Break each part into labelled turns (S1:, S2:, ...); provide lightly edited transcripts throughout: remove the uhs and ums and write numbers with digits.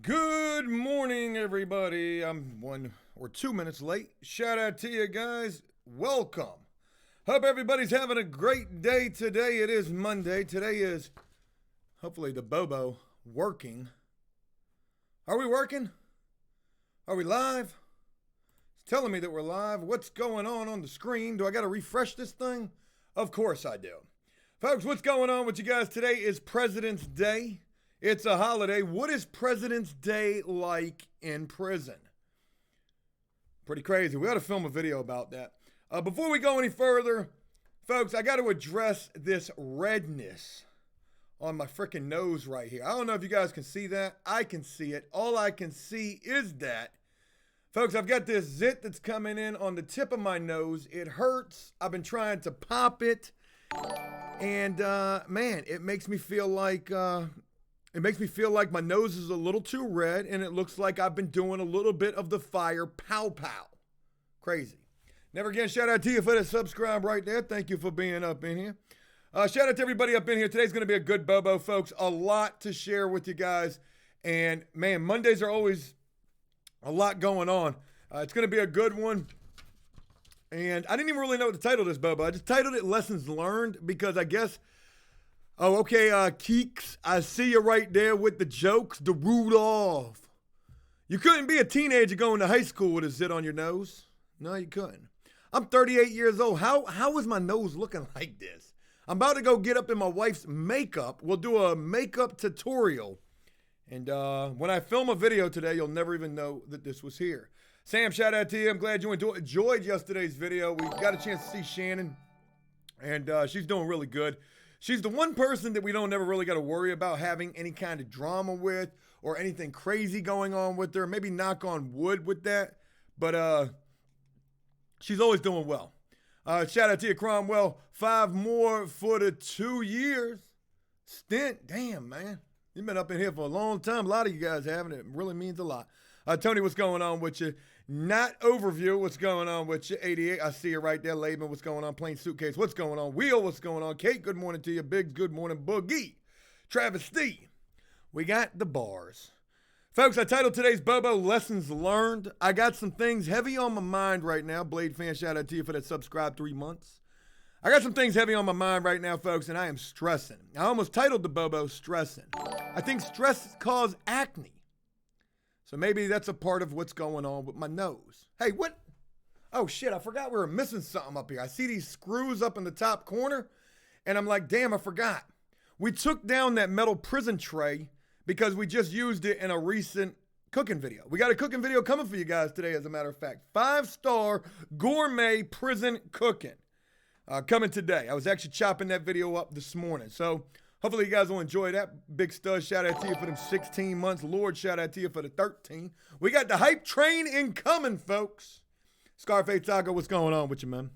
S1: Good morning, everybody. I'm 1 or 2 minutes late. Shout out to you guys. Welcome. Hope everybody's having a great day today. It is Monday. Today is, hopefully, the Bobo working. Are we working? Are we live? It's telling me that we're live. What's going on the screen? Do I got to refresh this thing? Of course I do. Folks, what's going on with you guys? Today is President's Day. It's a holiday. What is President's Day like in prison? Pretty crazy. We got to film a video about that. Before we go any further, folks, I got to address this redness on my freaking nose right here. I don't know if you guys can see that. I can see it. All I can see is that. Folks, I've got this zit that's coming in on the tip of my nose. It hurts. I've been trying to pop it. And, man, it makes me feel like... my nose is a little too red, and it looks like I've been doing a little bit of the fire pow-pow. Crazy. Never again, shout out to you for that subscribe right there. Thank you for being up in here. Shout out to everybody up in here. Today's going to be a good Bobo, folks. A lot to share with you guys. And, man, Mondays are always a lot going on. It's going to be a good one. And I didn't even really know what to title this Bobo. I just titled it Lessons Learned because I guess... Oh, okay, Keeks, I see you right there with the jokes, the Rudolph. You couldn't be a teenager going to high school with a zit on your nose. No, you couldn't. I'm 38 years old. How is my nose looking like this? I'm about to go get up in my wife's makeup. We'll do a makeup tutorial. And when I film a video today, you'll never even know that this was here. Sam, shout out to you. I'm glad you enjoyed yesterday's video. We got a chance to see Shannon, and she's doing really good. She's the one person that we don't ever really got to worry about having any kind of drama with or anything crazy going on with her. Maybe knock on wood with that. But she's always doing well. Shout out to you, Cromwell. 5 more for the 2 years stint. Damn, man. You've been up in here for a long time. A lot of you guys haven't. It really means a lot. Tony, what's going on with you? Not Overview, what's going on with you? 88, I see you right there. Laban, what's going on? Plain Suitcase, what's going on? Wheel, what's going on? Kate, good morning to you. Biggs, good morning. Boogie, Travis D. We got the bars. Folks, I titled today's Bobo Lessons Learned. I got some things heavy on my mind right now. Blade fan, shout out to you for that subscribe 3 months. I got some things heavy on my mind right now, folks, and I am stressing. I almost titled the Bobo Stressing. I think stress causes acne. So maybe that's a part of what's going on with my nose. Hey, what? Oh, shit, I forgot we were missing something up here. I see these screws up in the top corner, and I'm like, damn, I forgot. We took down that metal prison tray because we just used it in a recent cooking video. We got a cooking video coming for you guys today, as a matter of fact. 5-star gourmet prison cooking coming today. I was actually chopping that video up this morning. So... hopefully you guys will enjoy that. Big Stud, shout out to you for them 16 months. Lord, shout out to you for the 13. We got the hype train incoming, folks. Scarface Taco, what's going on with you, man?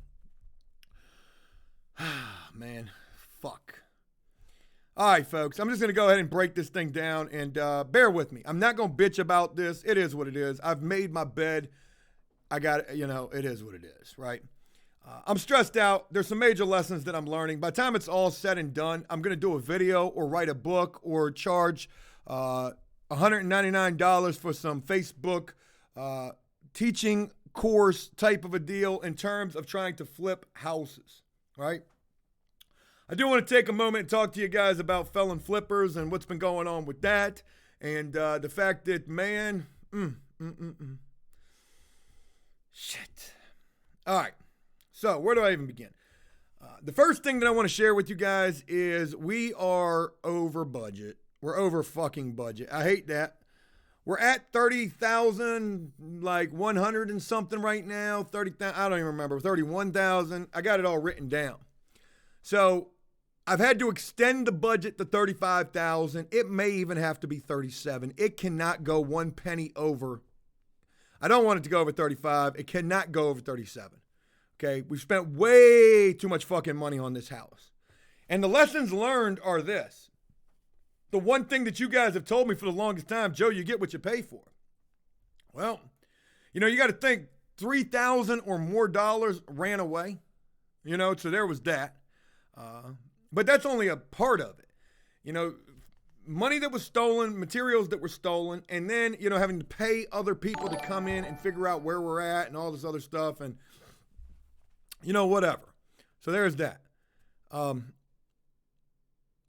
S1: Man, fuck. All right, folks, I'm just going to go ahead and break this thing down, and bear with me. I'm not going to bitch about this. It is what it is. I've made my bed. I got it, it is what it is, right? I'm stressed out. There's some major lessons that I'm learning. By the time it's all said and done, I'm going to do a video or write a book or charge $199 for some Facebook teaching course type of a deal in terms of trying to flip houses, right? I do want to take a moment and talk to you guys about felon flippers and what's been going on with that. And the fact that, man, shit. All right. So, where do I even begin? The first thing that I want to share with you guys is we are over budget. We're over fucking budget. I hate that. We're at 30,000, like 100 and something right now. 30,000, I don't even remember. 31,000. I got it all written down. So, I've had to extend the budget to 35,000. It may even have to be 37. It cannot go 1 penny over. I don't want it to go over 35. It cannot go over 37. Okay, we've spent way too much fucking money on this house. And the lessons learned are this. The one thing that you guys have told me for the longest time, Joe, you get what you pay for. Well, you got to think 3,000 or more dollars ran away. So there was that. But that's only a part of it. money that was stolen, materials that were stolen, and then, you know, having to pay other people to come in and figure out where we're at and all this other stuff and, you know, whatever. So there's that.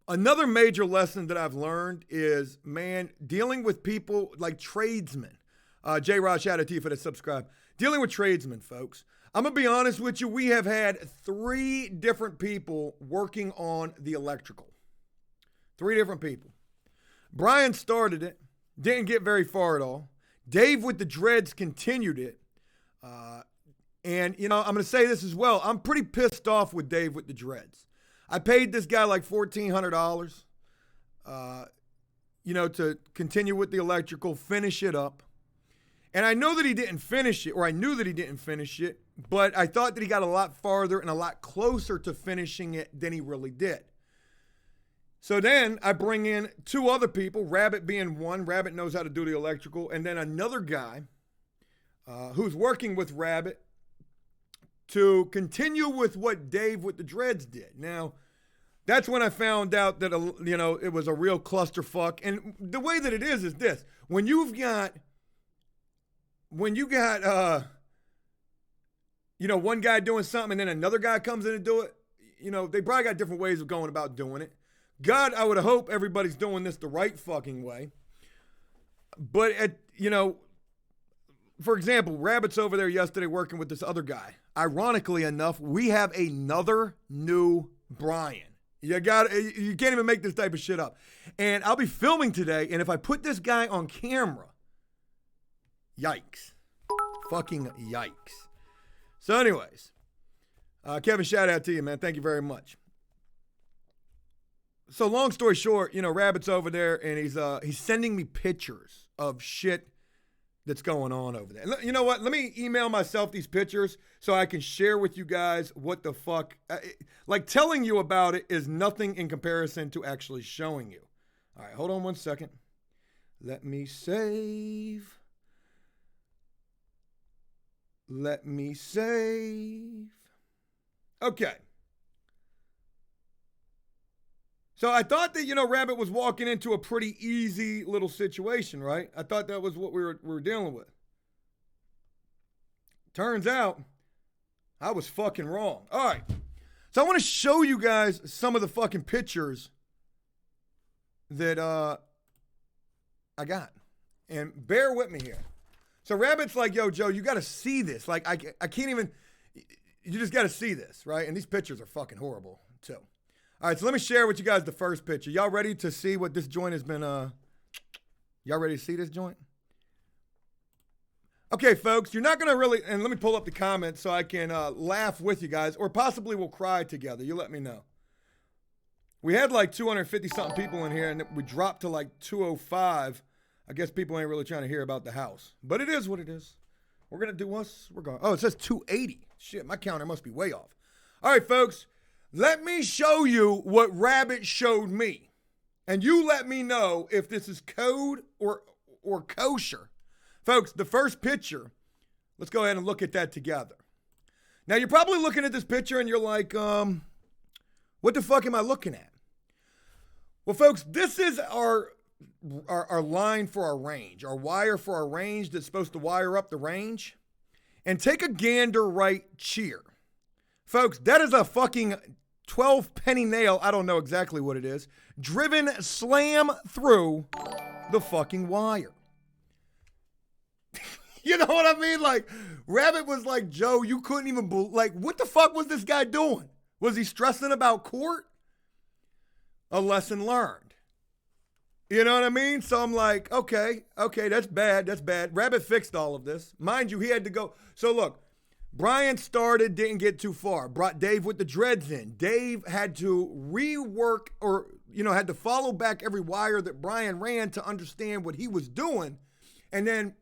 S1: Another major lesson that I've learned is, man, dealing with people like tradesmen. J-Rod, shout out to you for the subscribe. Dealing with tradesmen, folks. I'm going to be honest with you. We have had 3 different people working on the electrical. 3 different people. Brian started it. Didn't get very far at all. Dave with the dreads continued it. And, you know, I'm going to say this as well. I'm pretty pissed off with Dave with the dreads. I paid this guy like $1,400, you know, to continue with the electrical, finish it up. And I know that he didn't finish it, or I knew that he didn't finish it, but I thought that he got a lot farther and a lot closer to finishing it than he really did. So then I bring in 2 other people, Rabbit being one. Rabbit knows how to do the electrical. And then another guy who's working with Rabbit to continue with what Dave with the dreads did. Now, that's when I found out that, you know, it was a real clusterfuck. And the way that it is this. When you got, you know, one guy doing something and then another guy comes in and do it, you know, they probably got different ways of going about doing it. God, I would hope everybody's doing this the right fucking way. But, you know, for example, Rabbit's over there yesterday working with this other guy. Ironically enough, we have another new Brian. You can't even make this type of shit up. And I'll be filming today, and if I put this guy on camera, yikes. Fucking yikes. So anyways, Kevin, shout out to you, man. Thank you very much. So long story short, you know, Rabbit's over there, and he's sending me pictures of shit that's going on over there. You know what? Let me email myself these pictures so I can share with you guys what the fuck. Like, telling you about it is nothing in comparison to actually showing you. All right, hold on one second. Let me save. Okay. So I thought that, you know, Rabbit was walking into a pretty easy little situation, right? I thought that was what we were dealing with. Turns out, I was fucking wrong. All right. So I want to show you guys some of the fucking pictures that I got. And bear with me here. So Rabbit's like, yo, Joe, you got to see this. Like, I can't even, you just got to see this, right? And these pictures are fucking horrible, too. All right, so let me share with you guys the first picture. Y'all ready to see what this joint has been, y'all ready to see this joint? Okay, folks, you're not going to really, and let me pull up the comments so I can laugh with you guys, or possibly we'll cry together. You let me know. We had like 250-something people in here, and we dropped to like 205. I guess people ain't really trying to hear about the house. But it is what it is. We're going to do us. We're going. Oh, it says 280. Shit, my counter must be way off. All right, folks. Let me show you what Rabbit showed me. And you let me know if this is code or kosher. Folks, the first picture, let's go ahead and look at that together. Now, you're probably looking at this picture and you're like, what the fuck am I looking at? Well, folks, this is our line for our range, our wire for our range that's supposed to wire up the range. And take a gander right cheer. Folks, that is a fucking 12-penny nail, I don't know exactly what it is, driven slam through the fucking wire. You know what I mean? Like, Rabbit was like, Joe, you couldn't even, like, what the fuck was this guy doing? Was he stressing about court? A lesson learned. You know what I mean? So I'm like, okay, that's bad. Rabbit fixed all of this. Mind you, he had to go. So look, Brian started, didn't get too far. Brought Dave with the dreads in. Dave had to rework or, you know, had to follow back every wire that Brian ran to understand what he was doing. And then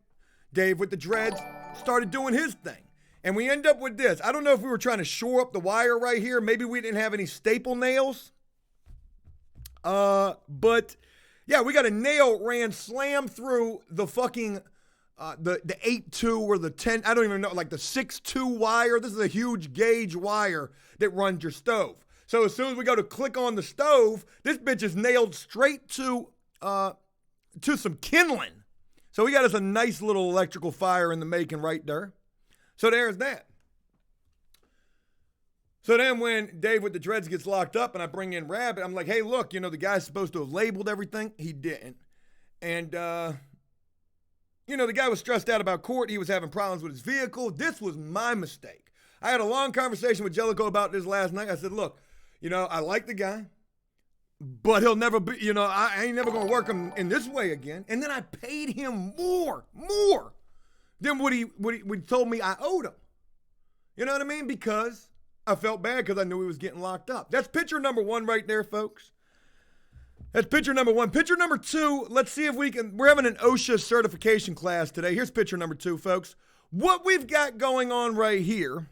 S1: Dave with the dreads started doing his thing. And we end up with this. I don't know if we were trying to shore up the wire right here. Maybe we didn't have any staple nails. But yeah, we got a nail ran slam through the fucking the 8-2 or the 10, I don't even know, like the 6-2 wire. This is a huge gauge wire that runs your stove. So as soon as we go to click on the stove, this bitch is nailed straight to to some kindling. So we got us a nice little electrical fire in the making right there. So there's that. So then when Dave with the dreads gets locked up and I bring in Rabbit, I'm like, hey, look, the guy's supposed to have labeled everything. He didn't. And, the guy was stressed out about court. He was having problems with his vehicle. This was my mistake. I had a long conversation with Jellicoe about this last night. I said, look, I like the guy, but he'll never be, I ain't never going to work him in this way again. And then I paid him more than what he told me I owed him. You know what I mean? Because I felt bad because I knew he was getting locked up. That's picture number one right there, folks. That's picture number one. Picture number two, let's see if we're having an OSHA certification class today. Here's picture number two, folks. What we've got going on right here,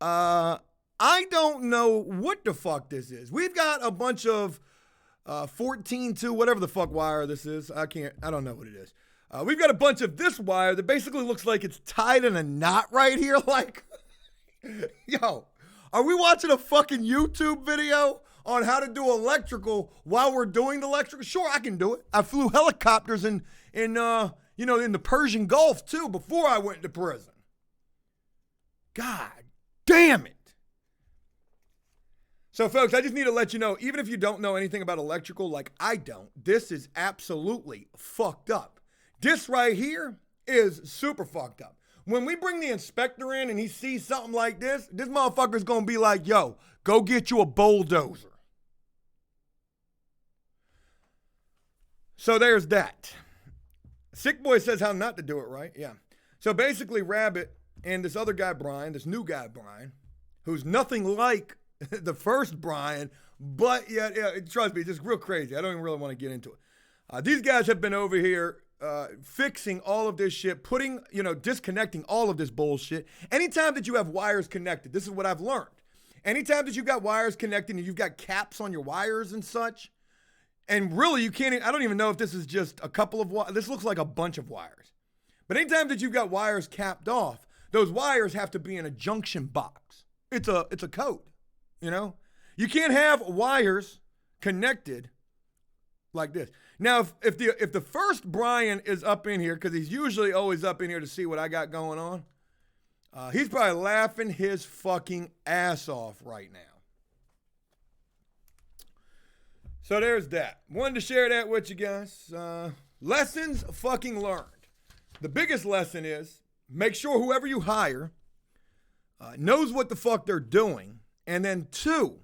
S1: I don't know what the fuck this is. We've got a bunch of 14-2, whatever the fuck wire this is. I don't know what it is. We've got a bunch of this wire that basically looks like it's tied in a knot right here. Like, yo, are we watching a fucking YouTube video on how to do electrical while we're doing the electrical? Sure, I can do it. I flew helicopters in the Persian Gulf too before I went to prison. God damn it. So, folks, I just need to let you know, even if you don't know anything about electrical like I don't, this is absolutely fucked up. This right here is super fucked up. When we bring the inspector in and he sees something like this motherfucker's going to be like, yo, go get you a bulldozer. So there's that. Sick Boy says how not to do it, right? Yeah. So basically, Rabbit and this other guy, Brian, this new guy, Brian, who's nothing like the first Brian, but yeah, trust me, it's just real crazy. I don't even really want to get into it. These guys have been over here fixing all of this shit, disconnecting all of this bullshit. Anytime that you have wires connected, this is what I've learned. Anytime that you've got wires connected and you've got caps on your wires and such, and really you can't, I don't even know if this is just a couple of wires. This looks like a bunch of wires. But anytime that you've got wires capped off, those wires have to be in a junction box. It's a code. You can't have wires connected like this. Now, if the first Brian is up in here, because he's usually always up in here to see what I got going on, he's probably laughing his fucking ass off right now. So there's that. Wanted to share that with you guys. Lessons fucking learned. The biggest lesson is make sure whoever you hire knows what the fuck they're doing. And then 2,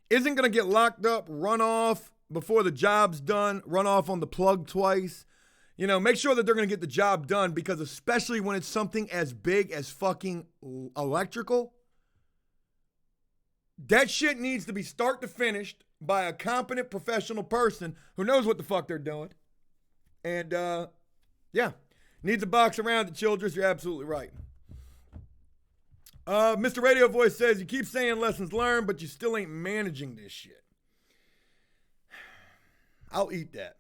S1: isn't going to get locked up, run off before the job's done, run off on the plug twice. Make sure that they're going to get the job done, because especially when it's something as big as fucking electrical, that shit needs to be start to finish by a competent professional person who knows what the fuck they're doing. And, needs a box around it, Childress. You're absolutely right. Mr. Radio Voice says, you keep saying lessons learned, but you still ain't managing this shit. I'll eat that.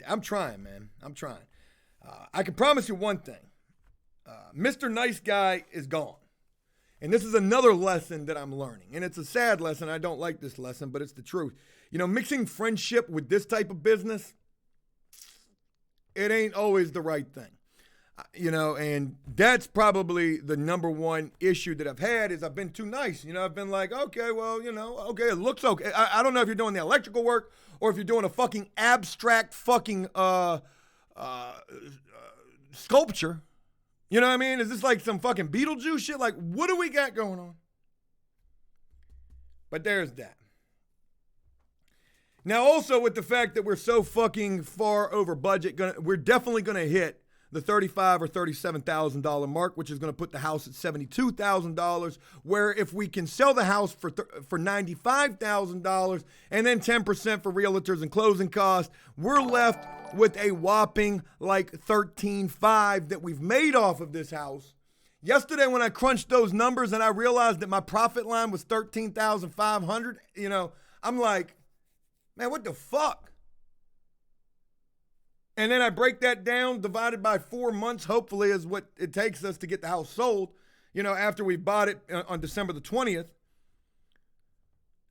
S1: I'm trying, man. I'm trying. I can promise you one thing. Mr. Nice Guy is gone. And this is another lesson that I'm learning. And it's a sad lesson. I don't like this lesson, but it's the truth. Mixing friendship with this type of business, it ain't always the right thing. And that's probably the number one issue that I've had is I've been too nice. I've been like, okay, well, okay, it looks okay. I don't know if you're doing the electrical work or if you're doing a fucking abstract fucking sculpture. You know what I mean? Is this like some fucking Beetlejuice shit? Like, what do we got going on? But there's that. Now, also with the fact that we're so fucking far over budget, we're definitely going to hit the $35,000 or $37,000 mark, which is going to put the house at $72,000, where if we can sell the house for $95,000 and then 10% for realtors and closing costs, we're left with a whopping like $13,500 that we've made off of this house. Yesterday when I crunched those numbers and I realized that my profit line was $13,500, I'm like, man, what the fuck? And then I break that down, divided by 4 months, hopefully is what it takes us to get the house sold. After we bought it on December the 20th,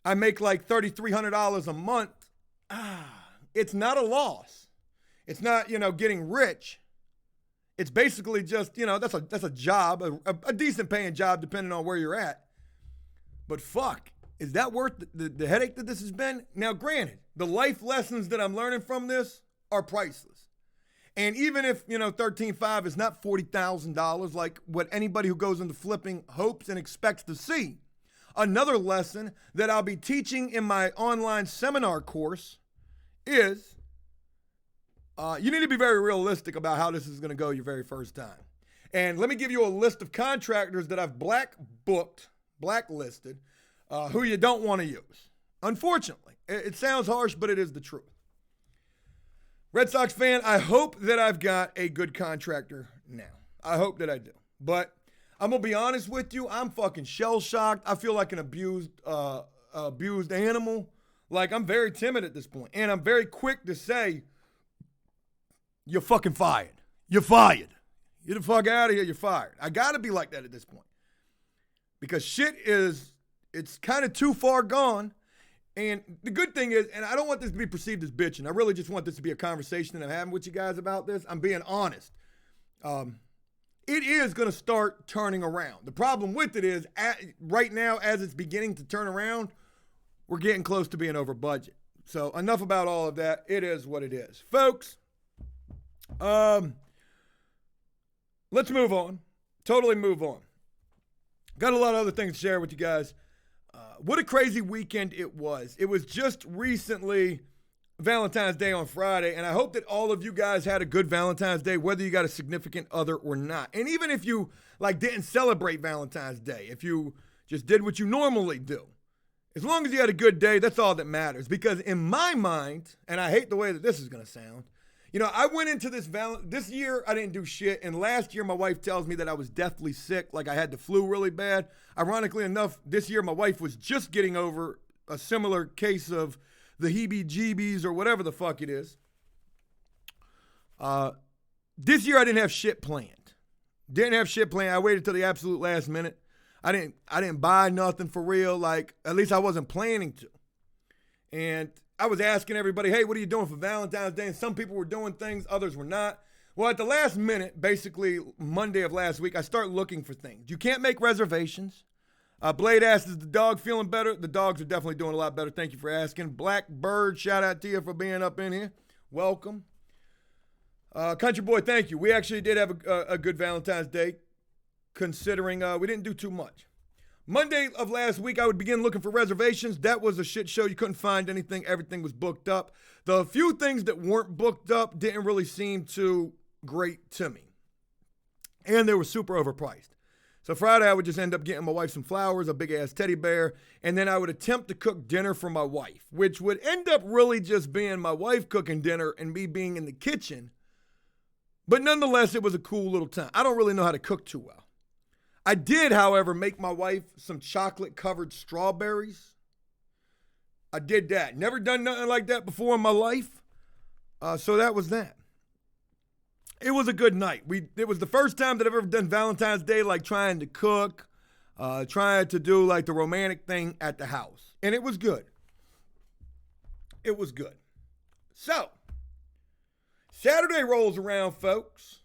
S1: I make like $3,300 a month. it's not a loss. It's not, getting rich. It's basically just, that's a job, a decent paying job depending on where you're at. But fuck, is that worth the headache that this has been? Now, granted, the life lessons that I'm learning from this are priceless. And even if, 13.5 is not $40,000 like what anybody who goes into flipping hopes and expects to see, another lesson that I'll be teaching in my online seminar course is you need to be very realistic about how this is going to go your very first time. And let me give you a list of contractors that I've blacklisted, who you don't want to use. Unfortunately, it sounds harsh, but it is the truth. Red Sox fan, I hope that I've got a good contractor now. I hope that I do. But I'm going to be honest with you. I'm fucking shell-shocked. I feel like an abused animal. Like, I'm very timid at this point. And I'm very quick to say, you're fucking fired. You're fired. Get the fuck out of here. You're fired. I got to be like that at this point. Because it's kind of too far gone. And the good thing is, and I don't want this to be perceived as bitching. I really just want this to be a conversation that I'm having with you guys about this. I'm being honest. It is going to start turning around. The problem with it is, right now, as it's beginning to turn around, we're getting close to being over budget. So enough about all of that. It is what it is. Folks, let's move on. Totally move on. Got a lot of other things to share with you guys. What a crazy weekend it was. It was just recently Valentine's Day on Friday, and I hope that all of you guys had a good Valentine's Day, whether you got a significant other or not. And even if you didn't celebrate Valentine's Day, if you just did what you normally do, as long as you had a good day, that's all that matters. Because in my mind, and I hate the way that this is going to sound, I went into this year, I didn't do shit. And last year, my wife tells me that I was deathly sick, like I had the flu really bad. Ironically enough, this year, my wife was just getting over a similar case of the heebie-jeebies or whatever the fuck it is. This year, I didn't have shit planned. I waited till the absolute last minute. I didn't buy nothing for real. At least I wasn't planning to. And I was asking everybody, hey, what are you doing for Valentine's Day? And some people were doing things, others were not. Well, at the last minute, basically Monday of last week, I start looking for things. You can't make reservations. Blade asks, is the dog feeling better? The dogs are definitely doing a lot better. Thank you for asking. Blackbird, shout out to you for being up in here. Welcome. Country Boy, thank you. We actually did have a good Valentine's Day, considering we didn't do too much. Monday of last week, I would begin looking for reservations. That was a shit show. You couldn't find anything. Everything was booked up. The few things that weren't booked up didn't really seem too great to me. And they were super overpriced. So Friday, I would just end up getting my wife some flowers, a big-ass teddy bear, and then I would attempt to cook dinner for my wife, which would end up really just being my wife cooking dinner and me being in the kitchen. But nonetheless, it was a cool little time. I don't really know how to cook too well. I did, however, make my wife some chocolate-covered strawberries. I did that. Never done nothing like that before in my life. So that was that. It was a good night. It was the first time that I've ever done Valentine's Day, trying to cook, trying to do the romantic thing at the house. And it was good. It was good. So, Saturday rolls around, folks,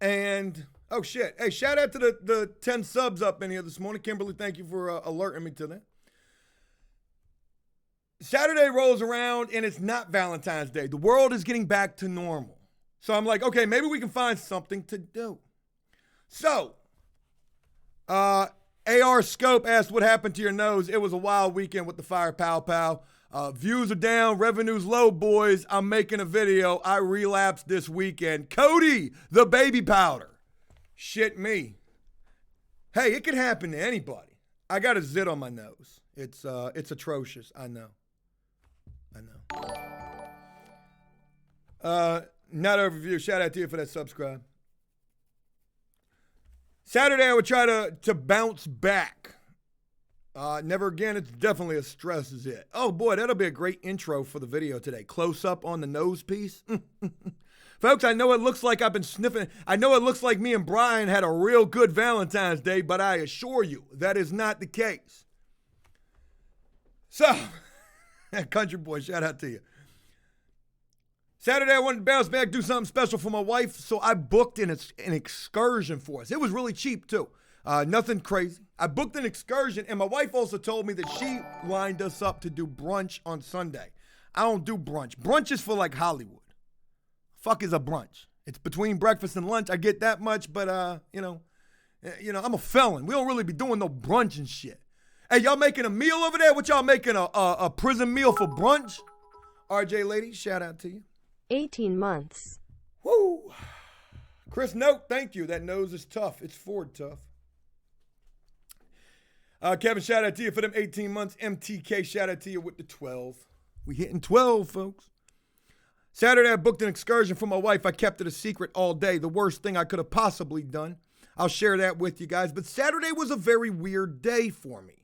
S1: and oh shit. Hey, shout out to the 10 subs up in here this morning. Kimberly, thank you for alerting me to that. Saturday rolls around and it's not Valentine's Day. The world is getting back to normal. So I'm like, okay, maybe we can find something to do. So, AR Scope asked what happened to your nose. It was a wild weekend with the fire pow pow. Views are down, revenue's low, boys. I'm making a video. I relapsed this weekend. Cody, the baby powder. Shit me. Hey, it could happen to anybody. I got a zit on my nose. It's atrocious. I know. Not overview. Shout out to you for that subscribe. Saturday, I would try to bounce back. Never again. It's definitely a stress is it. Oh boy, that'll be a great intro for the video today. Close up on the nose piece. Folks, I know it looks like I've been sniffing. I know it looks like me and Brian had a real good Valentine's Day, but I assure you that is not the case. So, Country Boy, shout out to you. Saturday, I wanted to bounce back, do something special for my wife, so I booked an excursion for us. It was really cheap, too. Nothing crazy. I booked an excursion, and my wife also told me that she lined us up to do brunch on Sunday. I don't do brunch. Brunch is for, like, Hollywood. Fuck is a brunch? It's between breakfast and lunch. I get that much, but, I'm a felon. We don't really be doing no brunch and shit. Hey, y'all making a meal over there? What y'all making, a prison meal for brunch? RJ lady, shout out to you.
S2: 18 months.
S1: Woo! Chris Note, thank you. That nose is tough. It's Ford tough. Kevin, shout out to you for them 18 months. MTK, shout out to you with the 12. We hitting 12, folks. Saturday, I booked an excursion for my wife. I kept it a secret all day. The worst thing I could have possibly done. I'll share that with you guys. But Saturday was a very weird day for me.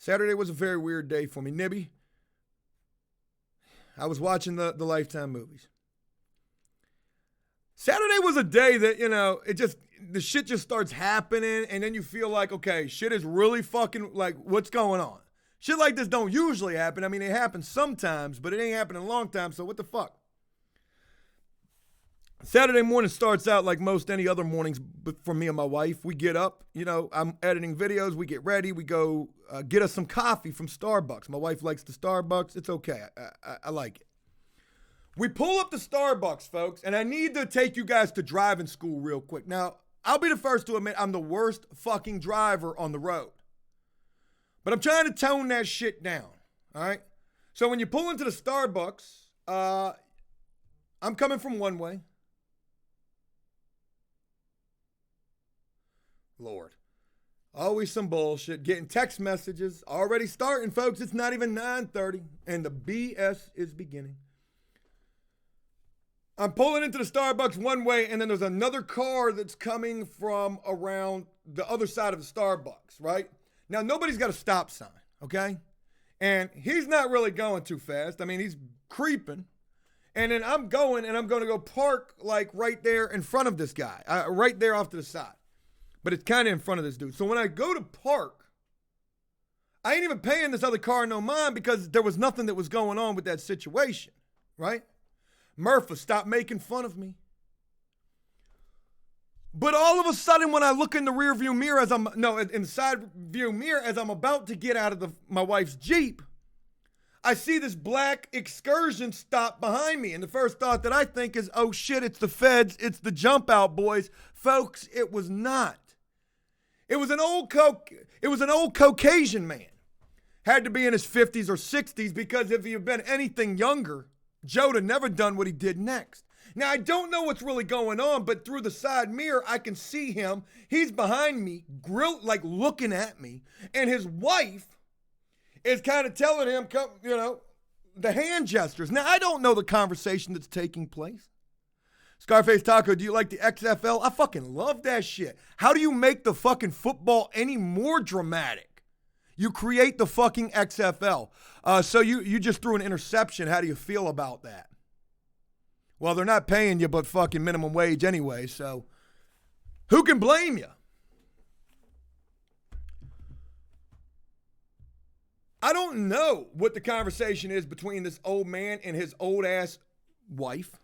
S1: Nibby. I was watching the Lifetime movies. Saturday was a day that, the shit just starts happening, and then you feel like, okay, shit is really fucking, like, what's going on? Shit like this don't usually happen. I mean, it happens sometimes, but it ain't happened in a long time, so what the fuck? Saturday morning starts out like most any other mornings for me and my wife. We get up, I'm editing videos, we get ready, we go get us some coffee from Starbucks. My wife likes the Starbucks. It's okay. I like it. We pull up to Starbucks, folks, and I need to take you guys to driving school real quick. Now, I'll be the first to admit I'm the worst fucking driver on the road. But I'm trying to tone that shit down, all right? So when you pull into the Starbucks, I'm coming from one way. Lord. Always some bullshit. Getting text messages. Already starting, folks. It's not even 9:30, and the BS is beginning. I'm pulling into the Starbucks one way, and then there's another car that's coming from around the other side of the Starbucks, right? Now, nobody's got a stop sign, okay? And he's not really going too fast. I mean, he's creeping. And then I'm going to go park, like, right there in front of this guy. Right there off to the side. But it's kind of in front of this dude. So when I go to park, I ain't even paying this other car no mind because there was nothing that was going on with that situation, right? Murpha, stop making fun of me. But all of a sudden, when I look in the rear view mirror in the side view mirror as I'm about to get out of my wife's Jeep, I see this black excursion stop behind me. And the first thought that I think is, oh shit, it's the feds. It's the jump out boys. Folks, it was not. It was an old Caucasian man. Had to be in his 50s or 60s because if he had been anything younger, Joe'd have never done what he did next. Now, I don't know what's really going on, but through the side mirror, I can see him. He's behind me, looking at me. And his wife is kind of telling him, the hand gestures. Now, I don't know the conversation that's taking place. Scarface Taco, do you like the XFL? I fucking love that shit. How do you make the fucking football any more dramatic? You create the fucking XFL. So you just threw an interception. How do you feel about that? Well, they're not paying you but fucking minimum wage anyway, so who can blame you? I don't know what the conversation is between this old man and his old-ass wife.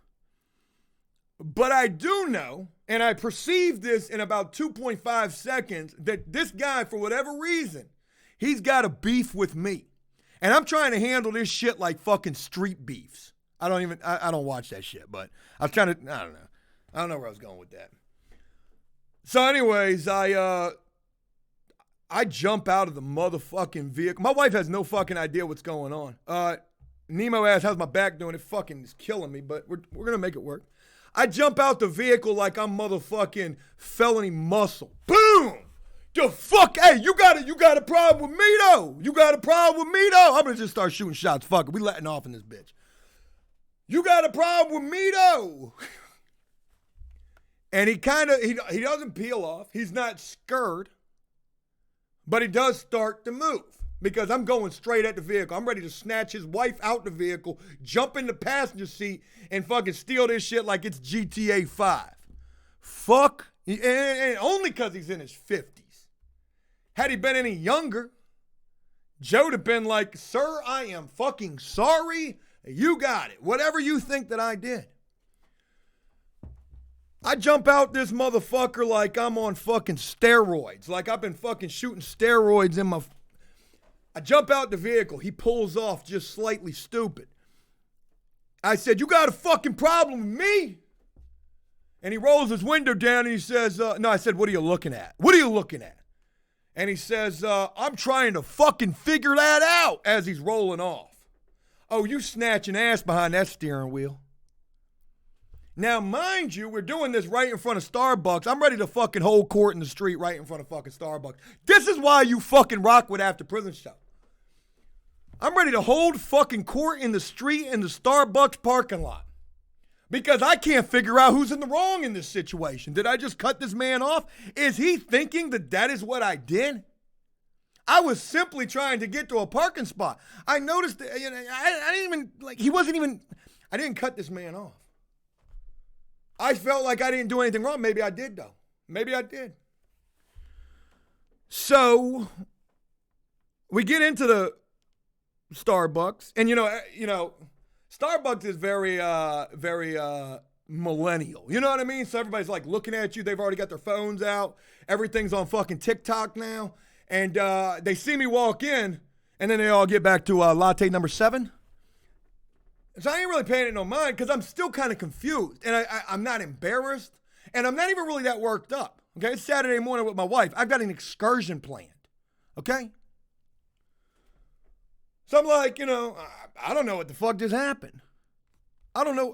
S1: But I do know, and I perceived this in about 2.5 seconds, that this guy, for whatever reason, he's got a beef with me. And I'm trying to handle this shit like fucking street beefs. I don't watch that shit, but I was trying to, I don't know where I was going with that. So anyways, I jump out of the motherfucking vehicle. My wife has no fucking idea what's going on. Nemo asks, how's my back doing? It fucking is killing me, but we're going to make it work. I jump out the vehicle like I'm motherfucking Felony Muscle. Boom! The fuck? Hey, you got a problem with me, though? I'm going to just start shooting shots. Fuck it. We letting off in this bitch. You got a problem with me, though? And he doesn't peel off. He's not scared. But he does start to move. Because I'm going straight at the vehicle. I'm ready to snatch his wife out the vehicle, jump in the passenger seat, and fucking steal this shit like it's GTA 5. Fuck. And only because he's in his 50s. Had he been any younger, Joe'd have been like, sir, I am fucking sorry. You got it. Whatever you think that I did. I jump out this motherfucker like I'm on fucking steroids. Like I've been fucking shooting steroids in my... I jump out the vehicle. He pulls off just slightly stupid. I said, you got a fucking problem with me? And he rolls his window down and he says, no, I said, what are you looking at? What are you looking at? And he says, I'm trying to fucking figure that out as he's rolling off. Oh, you snatching ass behind that steering wheel. Now, mind you, we're doing this right in front of Starbucks. I'm ready to fucking hold court in the street right in front of fucking Starbucks. This is why you fucking rock with After Prison Show. I'm ready to hold fucking court in the street in the Starbucks parking lot. Because I can't figure out who's in the wrong in this situation. Did I just cut this man off? Is he thinking that that is what I did? I was simply trying to get to a parking spot. I noticed that, I didn't even, I didn't cut this man off. I felt like I didn't do anything wrong. Maybe I did, though. Maybe I did. So, we get into the Starbucks. And, Starbucks is very millennial. You know what I mean? So, everybody's, like, looking at you. They've already got their phones out. Everything's on fucking TikTok now. And they see me walk in, and then they all get back to latte number 7. So I ain't really paying it no mind because I'm still kind of confused. And I'm not embarrassed. And I'm not even really that worked up. Okay, it's Saturday morning with my wife. I've got an excursion planned. Okay? So I'm like, I don't know what the fuck just happened. I don't know,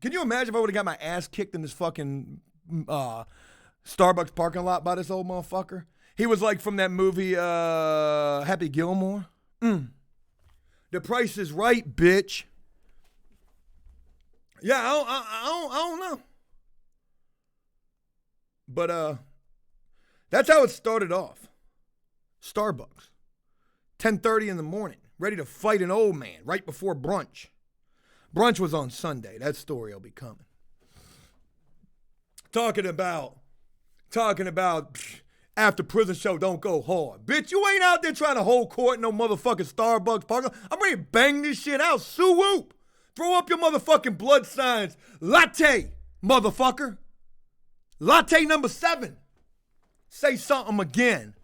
S1: Can you imagine if I would have got my ass kicked in this fucking Starbucks parking lot by this old motherfucker? He was like from that movie Happy Gilmore. The Price is Right, bitch. Yeah, I don't know. But that's how it started off. Starbucks. 10:30 in the morning. Ready to fight an old man right before brunch. Brunch was on Sunday. That story will be coming. Talking about After Prison Show don't go hard. Bitch, you ain't out there trying to hold court in no motherfucking Starbucks parking lot. I'm ready to bang this shit out. Sue whoop. Throw up your motherfucking blood signs. Latte, motherfucker. Latte number 7. Say something again.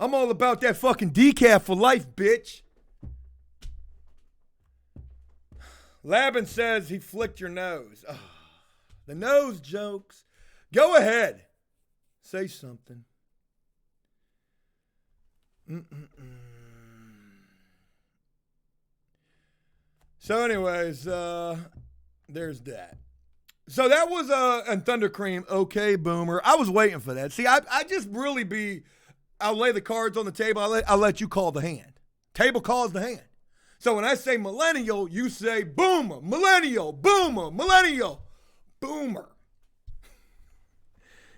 S1: I'm all about that fucking decaf for life, bitch. Labin says he flicked your nose. Oh, the nose jokes. Go ahead. Say something. So anyways, there's that. So that was and Thunder Cream, okay, Boomer. I was waiting for that. See, I just really I'll lay the cards on the table. I'll let you call the hand. Table calls the hand. So when I say millennial, you say boomer, millennial, boomer, millennial, boomer.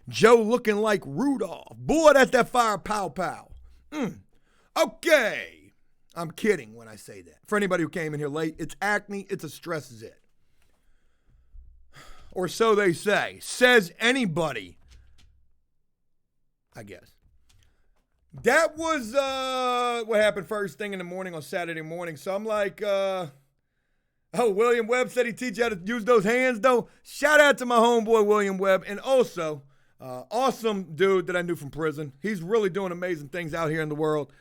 S1: Joe looking like Rudolph. Boy, that's that fire pow pow. Okay. I'm kidding when I say that. For anybody who came in here late, it's acne, it's a stress zit. Or so they say. Says anybody. I guess. That was what happened first thing in the morning on Saturday morning. So I'm like, William Webb said he teach you how to use those hands, though. Shout out to my homeboy, William Webb. And also, awesome dude that I knew from prison. He's really doing amazing things out here in the world.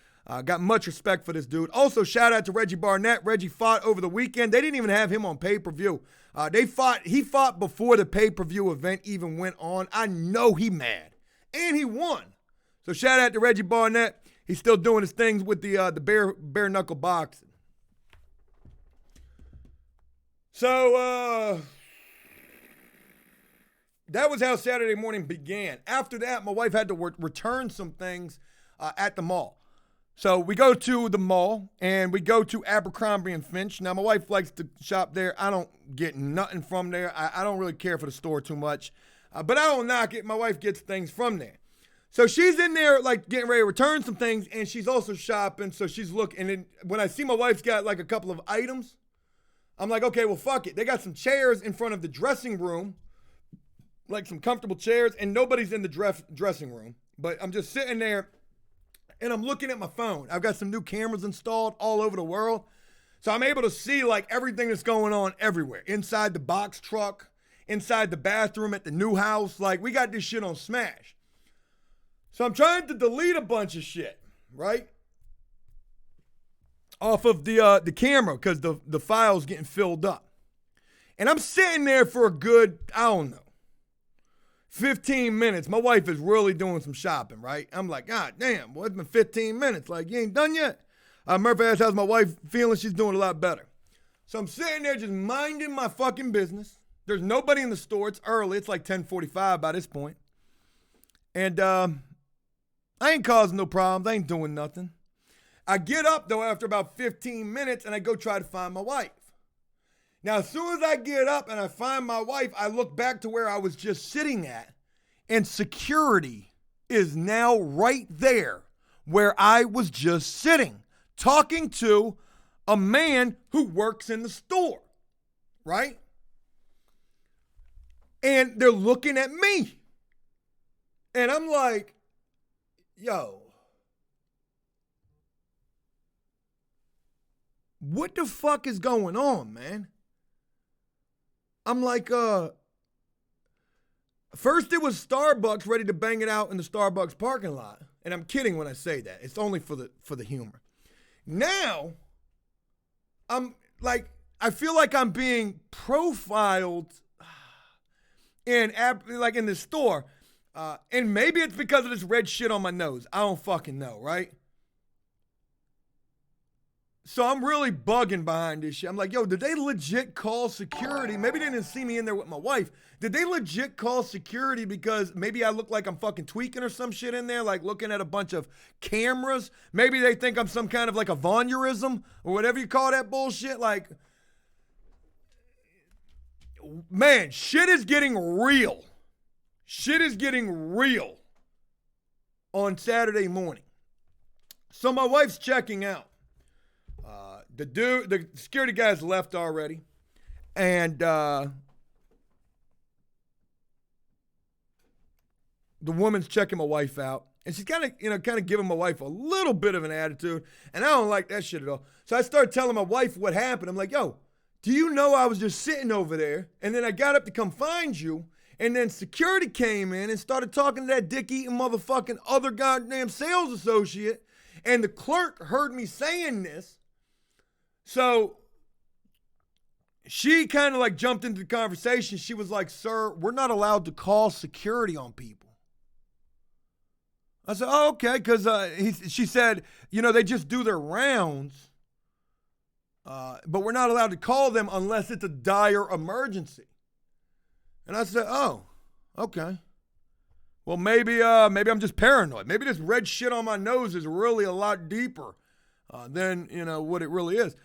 S1: Got much respect for this dude. Also, shout out to Reggie Barnett. Reggie fought over the weekend. They didn't even have him on pay-per-view. He fought before the pay-per-view event even went on. I know he mad. And he won. So shout out to Reggie Barnett. He's still doing his things with the bare knuckle boxing. So that was how Saturday morning began. After that, my wife had to return some things at the mall. So we go to the mall and we go to Abercrombie and Finch. Now my wife likes to shop there. I don't get nothing from there. I don't really care for the store too much, but I don't knock it. My wife gets things from there. So she's in there like getting ready to return some things, and she's also shopping. So she's looking, and when I see my wife's got like a couple of items, I'm like, okay, well, fuck it. They got some chairs in front of the dressing room, like some comfortable chairs, and nobody's in the dressing room. But I'm just sitting there, and I'm looking at my phone. I've got some new cameras installed all over the world. So I'm able to see like everything that's going on everywhere. Inside the box truck, inside the bathroom at the new house. Like, we got this shit on smash. So I'm trying to delete a bunch of shit, right? Off of the camera, because the file's getting filled up. And I'm sitting there for a good, I don't know, 15 minutes. My wife is really doing some shopping, right? I'm like, God damn, well, it's been 15 minutes. Like, you ain't done yet? Murphy asked, how's my wife feeling? She's doing a lot better. So I'm sitting there just minding my fucking business. There's nobody in the store. It's early. It's like 10:45 by this point. And I ain't causing no problems. I ain't doing nothing. I get up, though, after about 15 minutes, and I go try to find my wife. Now, as soon as I get up and I find my wife, I look back to where I was just sitting at, and security is now right there where I was just sitting, talking to a man who works in the store, right? And they're looking at me. And I'm like, yo, what the fuck is going on, man? I'm like, first it was Starbucks ready to bang it out in the Starbucks parking lot. And I'm kidding when I say that. It's only for the humor. Now, I'm like, I feel like I'm being profiled in the store. And maybe it's because of this red shit on my nose. I don't fucking know, right? So I'm really bugging behind this shit. I'm like, yo, did they legit call security? Maybe they didn't see me in there with my wife. Did they legit call security because maybe I look like I'm fucking tweaking or some shit in there, like looking at a bunch of cameras? Maybe they think I'm some kind of like a voyeurism or whatever you call that bullshit. Like, man, shit is getting real. Shit is getting real on Saturday morning. So my wife's checking out. The security guy's left already. And the woman's checking my wife out. And she's kind of giving my wife a little bit of an attitude. And I don't like that shit at all. So I started telling my wife what happened. I'm like, yo, do you know I was just sitting over there? And then I got up to come find you. And then security came in and started talking to that dick-eating motherfucking other goddamn sales associate. And the clerk heard me saying this. So she kind of like jumped into the conversation. She was like, sir, we're not allowed to call security on people. I said, oh, okay, because she said, they just do their rounds, but we're not allowed to call them unless it's a dire emergency. And I said, oh, okay. Well, maybe I'm just paranoid. Maybe this red shit on my nose is really a lot deeper than, what it really is.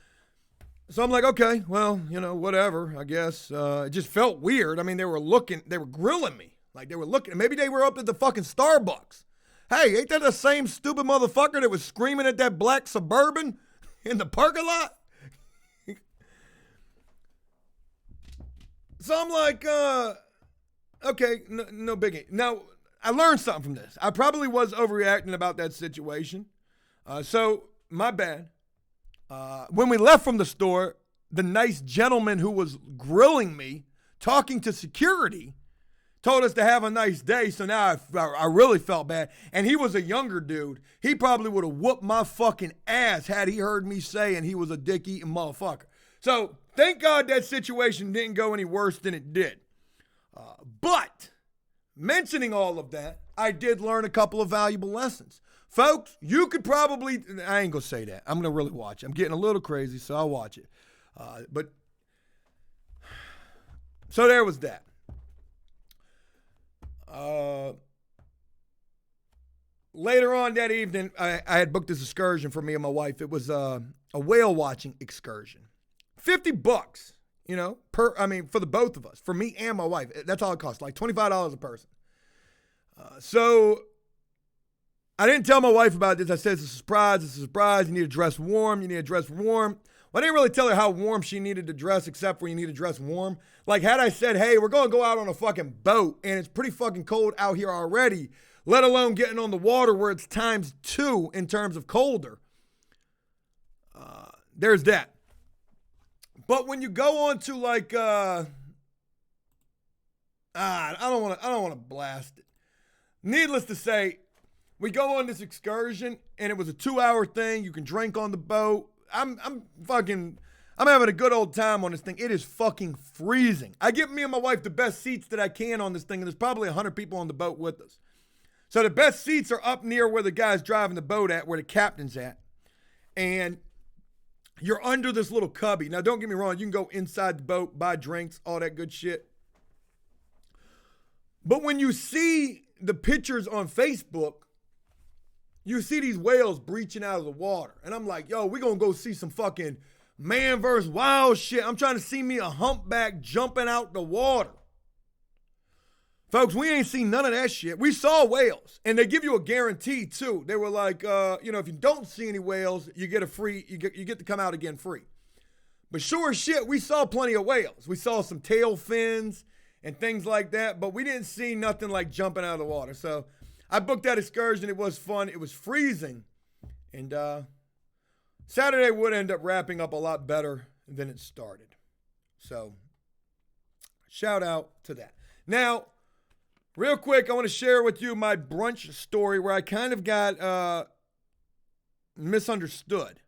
S1: So I'm like, okay, well, whatever, I guess. It just felt weird. I mean, they were grilling me. Like, they were looking. Maybe they were up at the fucking Starbucks. Hey, ain't that the same stupid motherfucker that was screaming at that black Suburban in the parking lot? So I'm like, okay, no biggie. Now, I learned something from this. I probably was overreacting about that situation. So, my bad. When we left from the store, the nice gentleman who was grilling me, talking to security, told us to have a nice day. So now I really felt bad. And he was a younger dude. He probably would have whooped my fucking ass had he heard me saying he was a dick-eating motherfucker. So thank God that situation didn't go any worse than it did. But mentioning all of that, I did learn a couple of valuable lessons. Folks, you could probably, I ain't going to say that. I'm going to really watch it. I'm getting a little crazy, so I'll watch it. So there was that. Later on that evening, I had booked this excursion for me and my wife. It was a whale watching excursion. $50, for the both of us, for me and my wife. That's all it cost, like $25 a person. So I didn't tell my wife about this. I said, it's a surprise. You need to dress warm. Well, I didn't really tell her how warm she needed to dress, except for you need to dress warm. Like, had I said, hey, we're going to go out on a fucking boat, and it's pretty fucking cold out here already, let alone getting on the water where it's times 2 in terms of colder. There's that. But when you go on to like, I don't want to blast it. Needless to say, we go on this excursion and it was a 2-hour thing. You can drink on the boat. I'm having a good old time on this thing. It is fucking freezing. I give me and my wife the best seats that I can on this thing, and there's probably 100 people on the boat with us. So the best seats are up near where the guy's driving the boat at, where the captain's at. And you're under this little cubby. Now, don't get me wrong. You can go inside the boat, buy drinks, all that good shit. But when you see the pictures on Facebook, you see these whales breaching out of the water. And I'm like, yo, we're going to go see some fucking man versus wild shit. I'm trying to see me a humpback jumping out the water. Folks, we ain't seen none of that shit. We saw whales, and they give you a guarantee too. They were like, if you don't see any whales, you get to come out again free. But sure as shit, we saw plenty of whales. We saw some tail fins and things like that, but we didn't see nothing like jumping out of the water. So I booked that excursion. It was fun. It was freezing, and Saturday would end up wrapping up a lot better than it started. So shout out to that. Now, real quick, I want to share with you my brunch story where I kind of got misunderstood.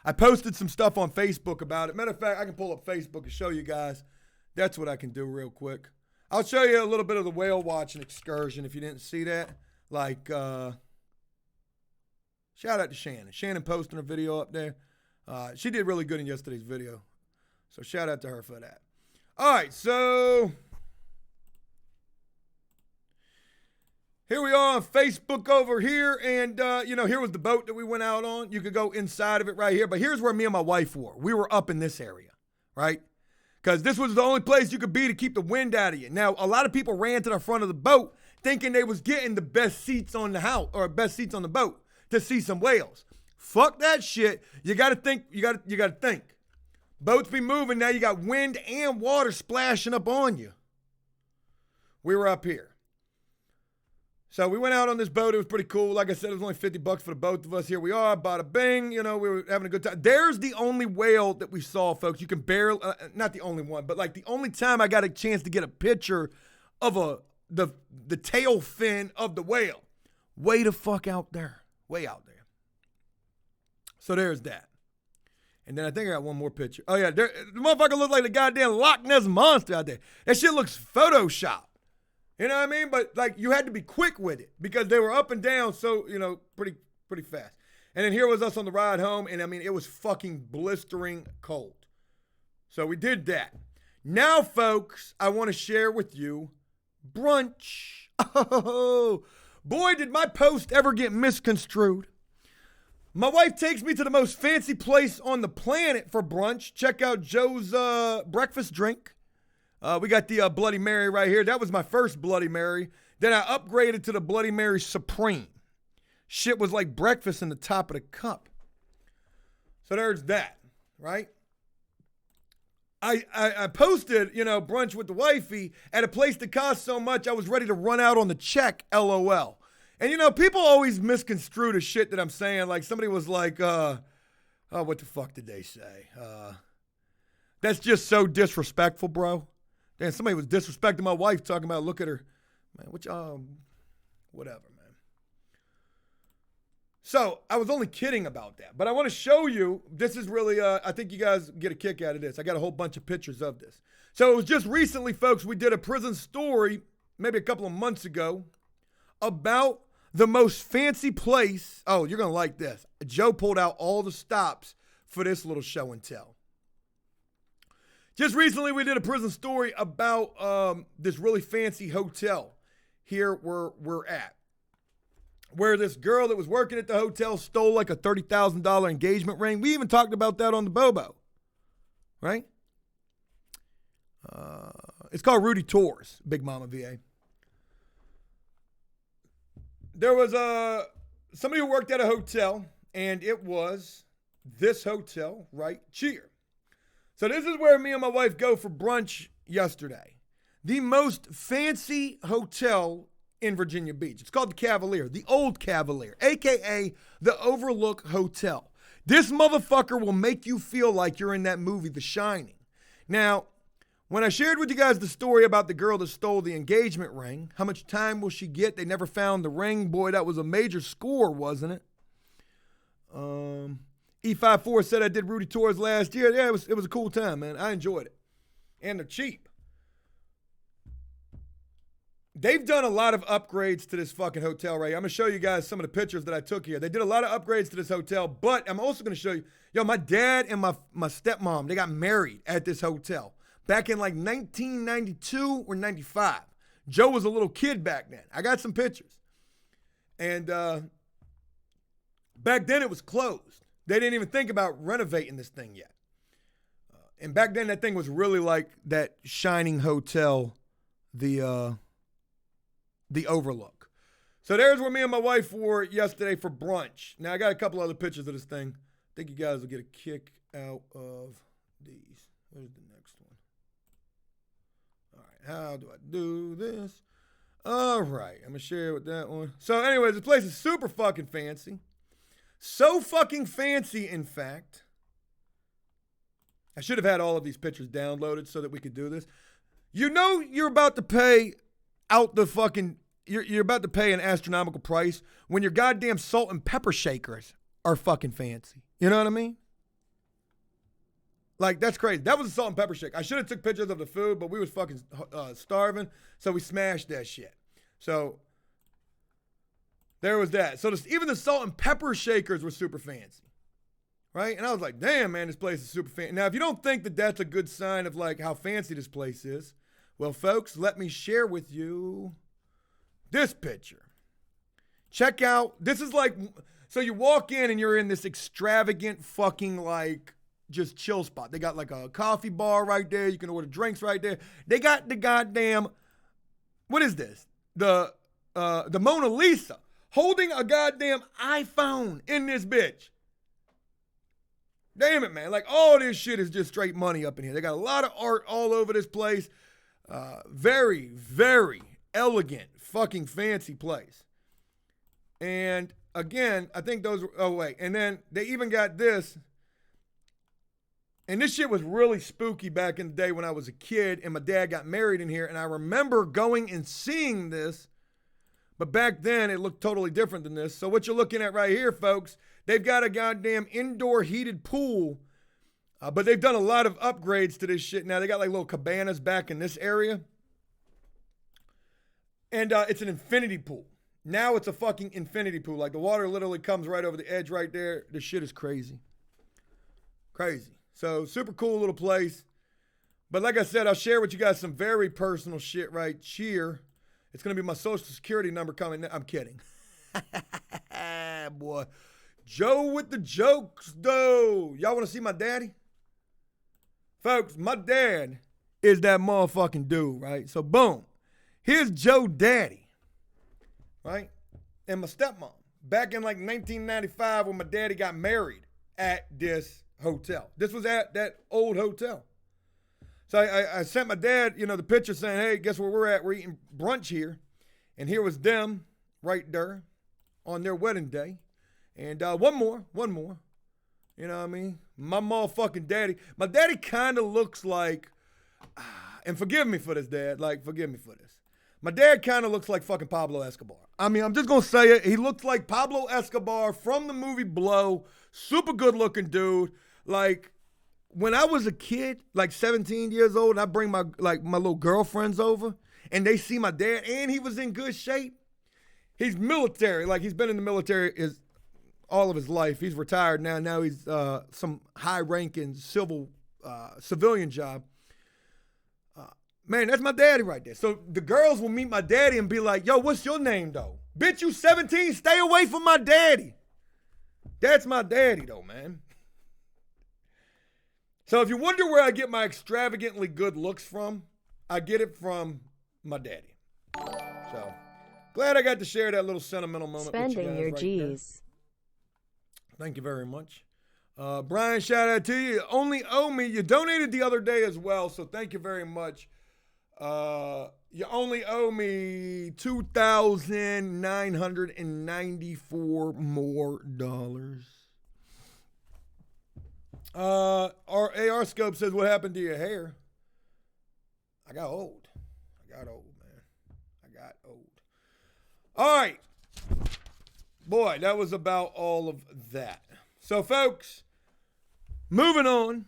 S1: I posted some stuff on Facebook about it. Matter of fact, I can pull up Facebook and show you guys. That's what I can do real quick. I'll show you a little bit of the whale watching excursion if you didn't see that. Like, shout out to Shannon. Shannon posting her video up there. She did really good in yesterday's video. So shout out to her for that. All right, so here we are on Facebook over here, and, here was the boat that we went out on. You could go inside of it right here, but here's where me and my wife were. We were up in this area, right? Because this was the only place you could be to keep the wind out of you. Now, a lot of people ran to the front of the boat thinking they was getting the best seats on the house or best seats on the boat to see some whales. Fuck that shit. You got to think. You got to think. Boats be moving. Now you got wind and water splashing up on you. We were up here. So we went out on this boat. It was pretty cool. Like I said, it was only $50 for the both of us. Here we are, bada bing. We were having a good time. There's the only whale that we saw, folks. You can barely, not the only one, but like the only time I got a chance to get a picture of the tail fin of the whale. Way the fuck out there. Way out there. So there's that. And then I think I got one more picture. Oh yeah, the motherfucker looks like the goddamn Loch Ness monster out there. That shit looks Photoshopped. You know what I mean? But like you had to be quick with it because they were up and down so, pretty fast. And then here was us on the ride home, and I mean, it was fucking blistering cold. So we did that. Now, folks, I want to share with you brunch. Oh, boy, did my post ever get misconstrued. My wife takes me to the most fancy place on the planet for brunch. Check out Joe's breakfast drink. We got the Bloody Mary right here. That was my first Bloody Mary. Then I upgraded to the Bloody Mary Supreme. Shit was like breakfast in the top of the cup. So there's that, right? I posted, brunch with the wifey at a place that cost so much I was ready to run out on the check, LOL. And, people always misconstrue the shit that I'm saying. Like somebody was like, what the fuck did they say? That's just so disrespectful, bro. Damn, somebody was disrespecting my wife talking about, look at her. Man, whatever, man. So I was only kidding about that. But I want to show you, this is really, I think you guys get a kick out of this. I got a whole bunch of pictures of this. So it was just recently, folks, we did a prison story, maybe a couple of months ago, about the most fancy place. Oh, you're going to like this. Joe pulled out all the stops for this little show and tell. Just recently, we did a prison story about this really fancy hotel here where we're at, where this girl that was working at the hotel stole like a $30,000 engagement ring. We even talked about that on the Bobo, right? It's called Rudy Tours, Big Mama VA. There was somebody who worked at a hotel, and it was this hotel right here. So this is where me and my wife go for brunch yesterday. The most fancy hotel in Virginia Beach. It's called the Cavalier, the Old Cavalier, a.k.a. the Overlook Hotel. This motherfucker will make you feel like you're in that movie, The Shining. Now, when I shared with you guys the story about the girl that stole the engagement ring, how much time will she get? They never found the ring. Boy, that was a major score, wasn't it? E54 said I did Rudy tours last year. Yeah, it was a cool time, man. I enjoyed it. And they're cheap. They've done a lot of upgrades to this fucking hotel right here. I'm going to show you guys some of the pictures that I took here. They did a lot of upgrades to this hotel, but I'm also going to show you, my dad and my stepmom, they got married at this hotel back in like 1992 or 95. Joe was a little kid back then. I got some pictures. And back then it was closed. They didn't even think about renovating this thing yet. And back then that thing was really like that shining hotel, the Overlook. So there's where me and my wife were yesterday for brunch. Now I got a couple other pictures of this thing. I think you guys will get a kick out of these. Where's the next one? All right, how do I do this? All right, I'm going to share with that one. So anyways, this place is super fucking fancy. So fucking fancy, in fact. I should have had all of these pictures downloaded so that we could do this. You know you're about to pay out the fucking, you're about to pay an astronomical price when your goddamn salt and pepper shakers are fucking fancy. You know what I mean? Like, that's crazy. That was a salt and pepper shake. I should have took pictures of the food, but we was fucking starving, so we smashed that shit. So there was that. So even the salt and pepper shakers were super fancy, right? And I was like, damn, man, this place is super fancy. Now, if you don't think that that's a good sign of like how fancy this place is, well, folks, let me share with you this picture. Check out, this is like, so you walk in and you're in this extravagant fucking like just chill spot. They got like a coffee bar right there. You can order drinks right there. They got the goddamn, what is this? The Mona Lisa holding a goddamn iPhone in this bitch. Damn it, man. Like all this shit is just straight money up in here. They got a lot of art all over this place. Very, very elegant, fucking fancy place. And again, I think those, and then they even got this. And this shit was really spooky back in the day when I was a kid and my dad got married in here. And I remember going and seeing this, but back then it looked totally different than this. So what you're looking at right here, folks, they've got a goddamn indoor heated pool, but they've done a lot of upgrades to this shit. Now they got like little cabanas back in this area. And it's an infinity pool. Now it's a fucking infinity pool. Like the water literally comes right over the edge right there. This shit is crazy. Crazy. So super cool little place. But like I said, I'll share with you guys some very personal shit right here. It's going to be my social security number coming. I'm kidding. Boy. Joe with the jokes, though. Y'all want to see my daddy? Folks, my dad is that motherfucking dude, right? So boom. Here's Joe Daddy, right? And my stepmom. Back in like 1995 when my daddy got married at this hotel. This was at that old hotel. So I sent my dad, the picture saying, hey, guess where we're at? We're eating brunch here. And here was them right there on their wedding day. And one more. You know what I mean? My motherfucking daddy. My daddy kind of looks like, and forgive me for this, Dad. Like, forgive me for this. My dad kind of looks like fucking Pablo Escobar. I mean, I'm just going to say it. He looks like Pablo Escobar from the movie Blow. Super good looking dude. Like, when I was a kid, like 17 years old, and I bring my little girlfriends over, and they see my dad, and he was in good shape. He's military. Like, he's been in the military all of his life. He's retired now. Now he's some high-ranking civilian job. Man, that's my daddy right there. So the girls will meet my daddy and be like, yo, what's your name, though? Bitch, you 17. Stay away from my daddy. That's my daddy, though, man. So if you wonder where I get my extravagantly good looks from, I get it from my daddy. So glad I got to share that little sentimental moment
S2: Spending
S1: with you guys
S2: your
S1: right
S2: G's.
S1: there. Thank you very much. Brian, shout out to you. You only owe me. You donated the other day as well, so thank you very much. You only owe me $2,994 more. Our AR scope says, what happened to your hair? I got old. Man. I got old. All right. Boy, that was about all of that. So, folks, moving on.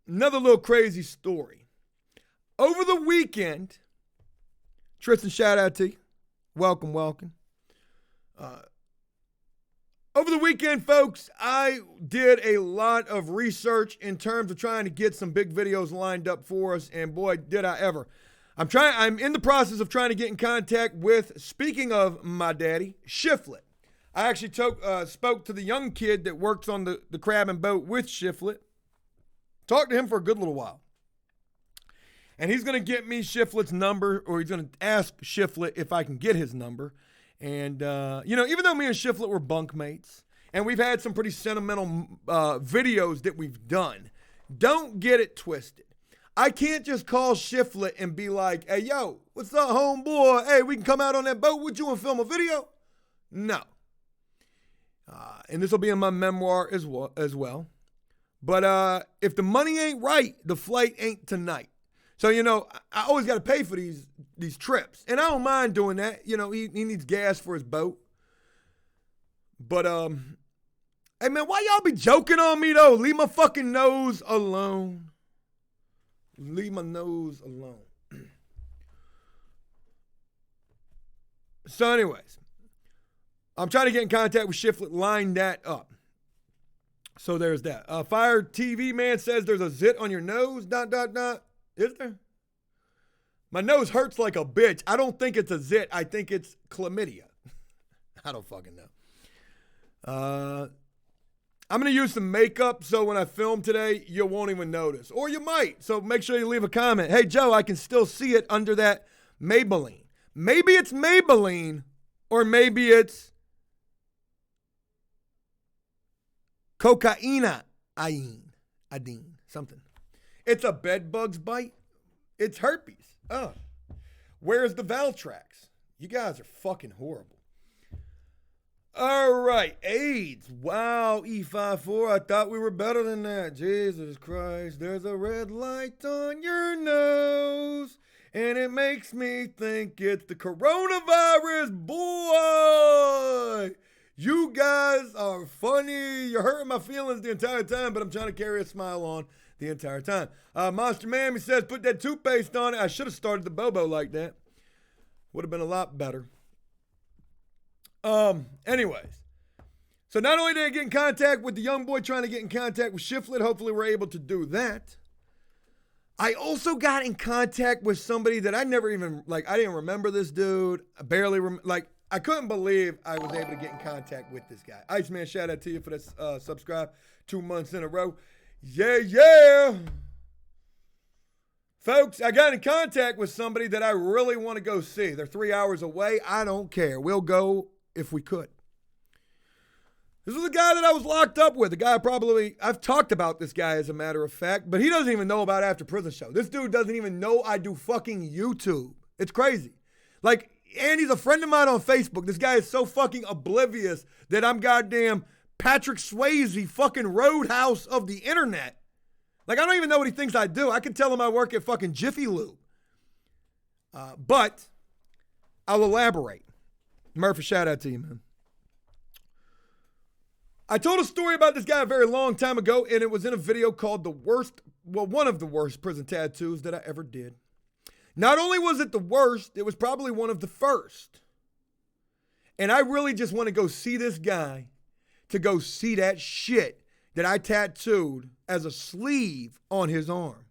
S1: Another little crazy story. Over the weekend, Tristan, shout out to you. Welcome. Over the weekend, folks, I did a lot of research in terms of trying to get some big videos lined up for us, and boy, did I ever. I'm in the process of trying to get in contact with, speaking of my daddy, Shiflet. I actually spoke to the young kid that works on the crab and boat with Shiflet. Talked to him for a good little while. And he's going to get me Shiflet's number, or he's going to ask Shiflet if I can get his number. And, even though me and Shiflet were bunkmates, and we've had some pretty sentimental videos that we've done, don't get it twisted. I can't just call Shiflet and be like, hey, yo, what's up, homeboy? Hey, we can come out on that boat with you and film a video? No. And this will be in my memoir as well. But if the money ain't right, the flight ain't tonight. So, I always got to pay for these trips. And I don't mind doing that. He needs gas for his boat. But, hey, man, why y'all be joking on me, though? Leave my fucking nose alone. Leave my nose alone. So, anyways, I'm trying to get in contact with Shiflet, line that up. So there's that. Fire TV man says there's a zit on your nose, ... Is there? My nose hurts like a bitch. I don't think it's a zit. I think it's chlamydia. I don't fucking know. I'm going to use some makeup so when I film today, you won't even notice. Or you might. So make sure you leave a comment. Hey, Joe, I can still see it under that Maybelline. Maybe it's Maybelline, or maybe it's cocaine, something. It's a bed bug's bite. It's herpes. Where's the Valtrax? You guys are fucking horrible. All right, AIDS. Wow, E54. I thought we were better than that. Jesus Christ, there's a red light on your nose, and it makes me think it's the coronavirus. Boy, you guys are funny. You're hurting my feelings the entire time, but I'm trying to carry a smile on the entire time. Monster Mammy says, put that toothpaste on it. I should have started the Bobo like that. Would have been a lot better. Anyways. So not only did I get in contact with the young boy trying to get in contact with Shiflet, hopefully we're able to do that. I also got in contact with somebody that I never even, I didn't remember this dude. I barely, I couldn't believe I was able to get in contact with this guy. Iceman, shout out to you for that subscribe 2 months in a row. Yeah. Folks, I got in contact with somebody that I really want to go see. They're 3 hours away. I don't care. We'll go if we could. This was a guy that I was locked up with. I've talked about this guy as a matter of fact, but he doesn't even know about After Prison Show. This dude doesn't even know I do fucking YouTube. It's crazy. And he's a friend of mine on Facebook. This guy is so fucking oblivious that I'm goddamn Patrick Swayze, fucking Roadhouse of the internet. I don't even know what he thinks I do. I can tell him I work at fucking Jiffy Lube. But I'll elaborate. Murphy, shout out to you, man. I told a story about this guy a very long time ago, and it was in a video called one of the worst prison tattoos that I ever did. Not only was it the worst, it was probably one of the first. And I really just want to go see this guy to go see that shit that I tattooed as a sleeve on his arm.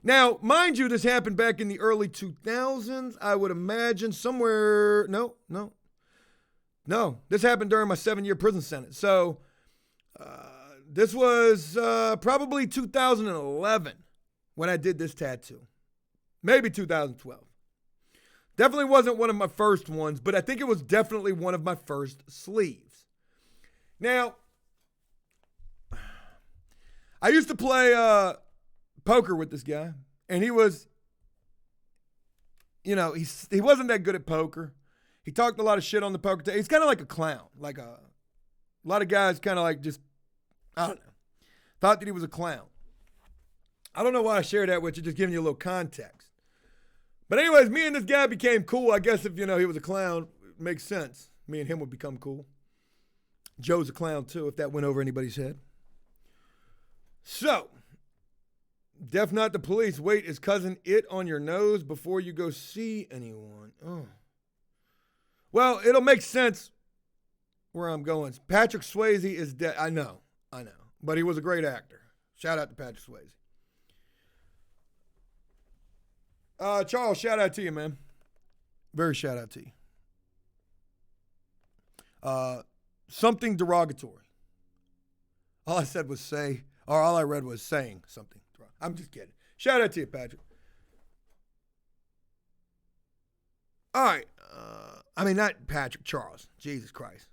S1: Now, mind you, this happened back in the early 2000s. I would imagine somewhere, no. This happened during my 7-year prison sentence. So this was probably 2011 when I did this tattoo. Maybe 2012. Definitely wasn't one of my first ones, but I think it was definitely one of my first sleeves. Now, I used to play poker with this guy, and he was, he wasn't that good at poker. He talked a lot of shit on the poker table. He's kind of like a clown. A lot of guys kind of just, I don't know. Thought that he was a clown. I don't know why I shared that with you, just giving you a little context. But anyways, me and this guy became cool. I guess if, he was a clown, it makes sense. Me and him would become cool. Joe's a clown too, if that went over anybody's head. So, Def Not the Police. Wait, is cousin it on your nose before you go see anyone? Oh. Well, it'll make sense where I'm going. Patrick Swayze is dead. I know. But he was a great actor. Shout out to Patrick Swayze. Charles, shout out to you, man. Very shout out to you. Something derogatory. All I said was say, or all I read was saying something. I'm just kidding. Shout out to you, Patrick. All right. Not Patrick, Charles. Jesus Christ.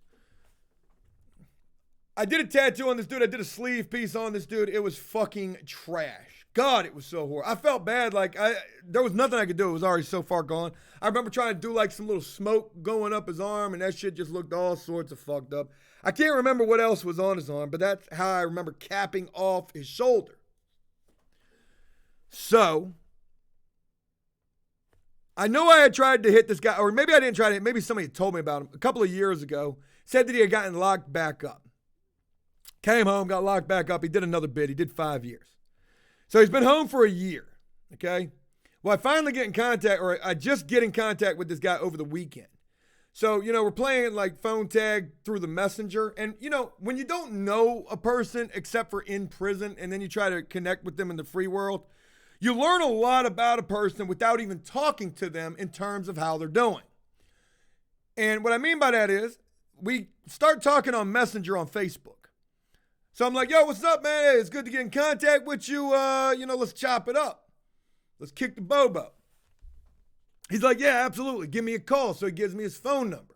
S1: I did a tattoo on this dude. I did a sleeve piece on this dude. It was fucking trash. God, it was so horrible. I felt bad. There was nothing I could do. It was already so far gone. I remember trying to do some little smoke going up his arm, and that shit just looked all sorts of fucked up. I can't remember what else was on his arm, but that's how I remember capping off his shoulder. So, I know I had tried to hit this guy, or maybe I didn't try to hit, maybe somebody had told me about him a couple of years ago, said that he had gotten locked back up. Came home, got locked back up. He did another bid. He did 5 years. So he's been home for a year, okay? Well, I finally get in contact, or I just get in contact with this guy over the weekend. So, we're playing phone tag through the messenger. And, when you don't know a person except for in prison and then you try to connect with them in the free world, you learn a lot about a person without even talking to them in terms of how they're doing. And what I mean by that is we start talking on Messenger on Facebook. So I'm like, yo, what's up, man? Hey, it's good to get in contact with you. Let's chop it up. Let's kick the bobo. He's like, yeah, absolutely. Give me a call. So he gives me his phone number.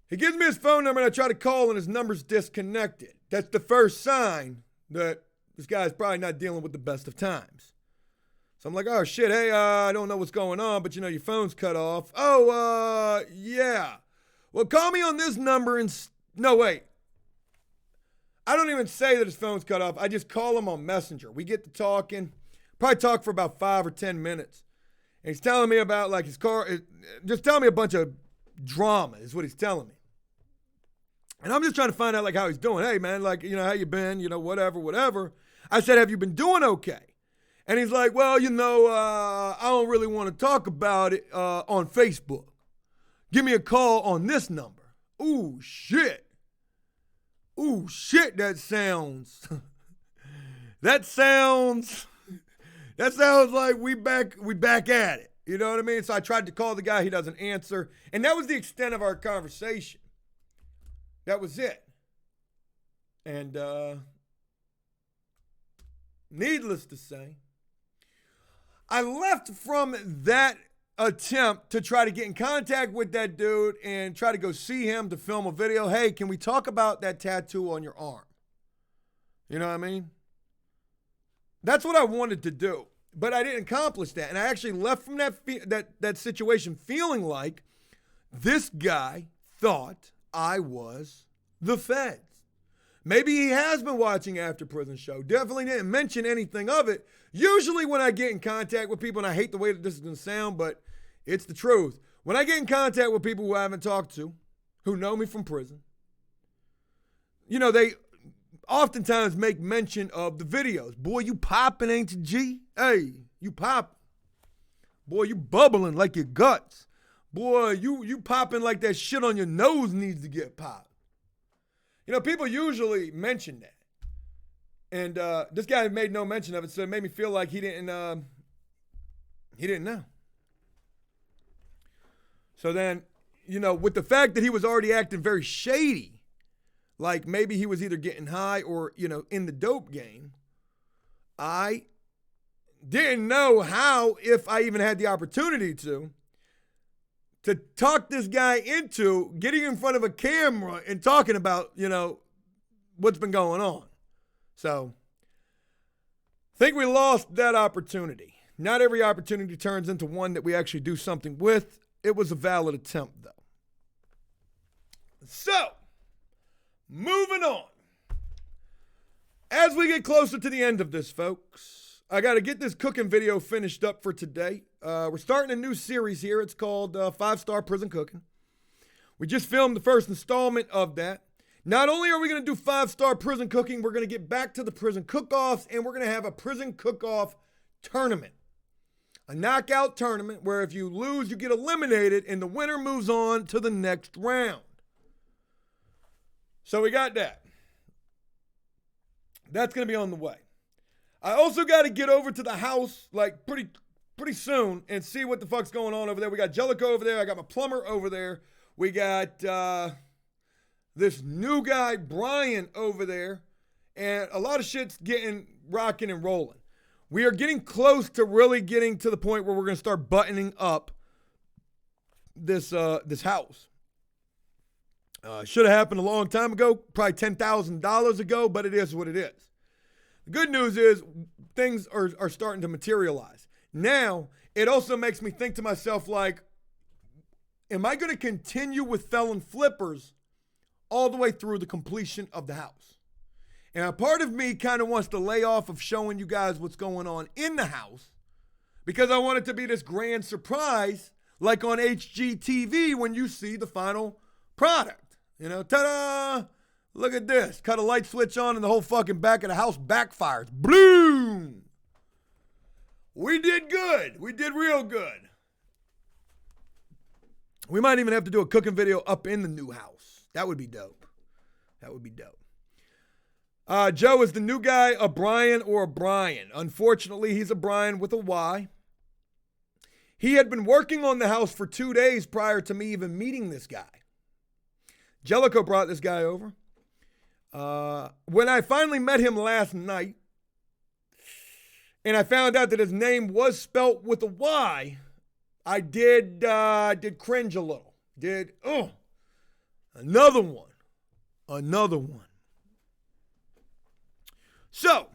S1: He gives me his phone number, and I try to call, and his number's disconnected. That's the first sign that this guy's probably not dealing with the best of times. So I'm like, oh, shit, hey, I don't know what's going on, but, your phone's cut off. Oh, yeah. Well, call me on this number and... No, wait. I don't even say that his phone's cut off. I just call him on Messenger. We get to talking. Probably talk for about 5 or 10 minutes. And he's telling me about his car. Just telling me a bunch of drama is what he's telling me. And I'm just trying to find out how he's doing. Hey, man, how you been? Whatever. I said, have you been doing okay? And he's like, well, I don't really want to talk about it on Facebook. Give me a call on this number. Ooh, shit. That sounds like we back at it. You know what I mean? So I tried to call the guy, he doesn't answer. And that was the extent of our conversation. That was it. And needless to say, I left from that attempt to try to get in contact with that dude and try to go see him to film a video. Hey, can we talk about that tattoo on your arm? You know what I mean? That's what I wanted to do, but I didn't accomplish that. And I actually left from that situation feeling like this guy thought I was the feds. Maybe he has been watching After Prison Show. Definitely didn't mention anything of it. Usually when I get in contact with people, and I hate the way that this is going to sound, but it's the truth. When I get in contact with people who I haven't talked to, who know me from prison, they oftentimes make mention of the videos. Boy, you popping, ain't you, G? Hey, you popping. Boy, you bubbling like your guts. Boy, you popping like that shit on your nose needs to get popped. People usually mention that. And this guy made no mention of it, so it made me feel like he didn't know. So then, with the fact that he was already acting very shady, like maybe he was either getting high or, in the dope game, I didn't know how, if I even had the opportunity to talk this guy into getting in front of a camera and talking about, what's been going on. So, I think we lost that opportunity. Not every opportunity turns into one that we actually do something with. It was a valid attempt, though. So, moving on. As we get closer to the end of this, folks, I got to get this cooking video finished up for today. We're starting a new series here. It's called 5-Star Prison Cooking. We just filmed the first installment of that. Not only are we going to do 5-star prison cooking, we're going to get back to the prison cook-offs, and we're going to have a prison cook-off tournament. A knockout tournament where if you lose, you get eliminated, and the winner moves on to the next round. So we got that. That's going to be on the way. I also got to get over to the house like pretty soon and see what the fuck's going on over there. We got Jellicoe over there. I got my plumber over there. We got this new guy, Brian, over there. And a lot of shit's getting rocking and rolling. We are getting close to really getting to the point where we're going to start buttoning up this house. Should have happened a long time ago, probably $10,000 ago, but it is what it is. The good news is things are starting to materialize. Now, it also makes me think to myself, like, am I going to continue with felon flippers all the way through the completion of the house? And a part of me kind of wants to lay off of showing you guys what's going on in the house because I want it to be this grand surprise like on HGTV when you see the final product. You know, ta-da! Look at this. Cut a light switch on and the whole fucking back of the house backfires. Bloom! We did good. We did real good. We might even have to do a cooking video up in the new house. That would be dope. That would be dope. Joe is the new guy, a Brian or a Brian. Unfortunately, he's a Brian with a Y. He had been working on the house for 2 days prior to me even meeting this guy. Jellicoe brought this guy over. When I finally met him last night, and I found out that his name was spelt with a Y, I did cringe a little. Another one. So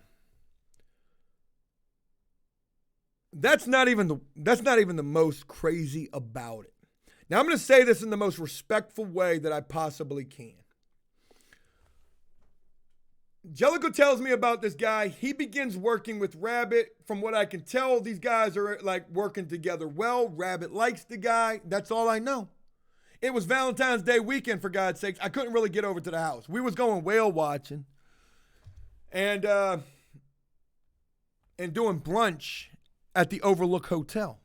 S1: that's not even the most crazy about it. Now I'm going to say this in the most respectful way that I possibly can. Jellicoe tells me about this guy. He begins working with Rabbit. From what I can tell, these guys are like working together well. Rabbit likes the guy. That's all I know. It was Valentine's Day weekend, for God's sakes. I couldn't really get over to the house. We was going whale watching and doing brunch at the Overlook Hotel.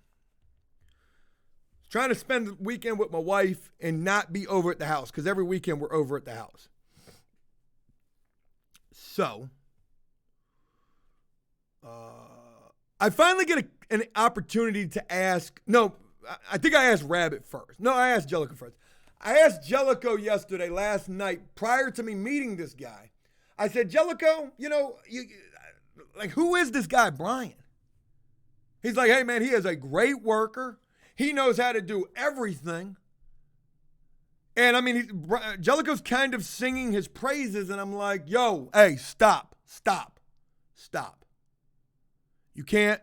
S1: Trying to spend the weekend with my wife and not be over at the house because every weekend we're over at the house. So, I finally get an opportunity to ask. No, I think I asked Rabbit first. No, I asked Jellicoe first. I asked Jellicoe yesterday, last night, prior to me meeting this guy. I said, Jellicoe, who is this guy, Brian? He's like, hey, man, he is a great worker. He knows how to do everything. And I mean, Jellicoe's kind of singing his praises, and I'm like, yo, hey, stop. You can't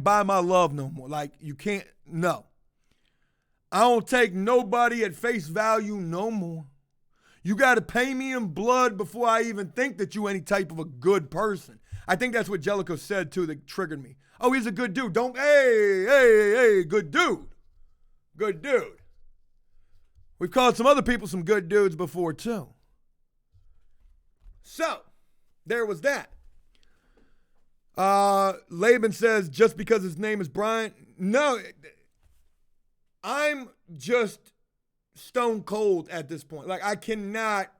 S1: buy my love no more. Like, you can't, no. I don't take nobody at face value no more. You got to pay me in blood before I even think that you any type of a good person. I think that's what Jellicoe said, too, that triggered me. Oh, he's a good dude. Hey, good dude. Good dude. We've called some other people some good dudes before, too. So, there was that. Laban says, just because his name is Brian. No, I'm just stone cold at this point. Like, I'm not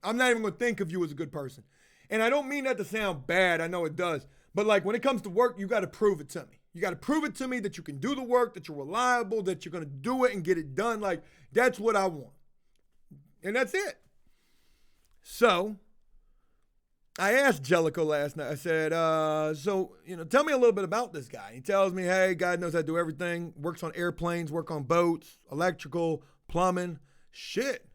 S1: even going to think of you as a good person. And I don't mean that to sound bad. I know it does. But, like, when it comes to work, you got to prove it to me. You got to prove it to me that you can do the work, that you're reliable, that you're going to do it and get it done. Like, that's what I want. And that's it. So, I asked Jellicoe last night. I said, tell me a little bit about this guy. He tells me, hey, God knows how to do everything. Works on airplanes, work on boats, electrical, plumbing, shit.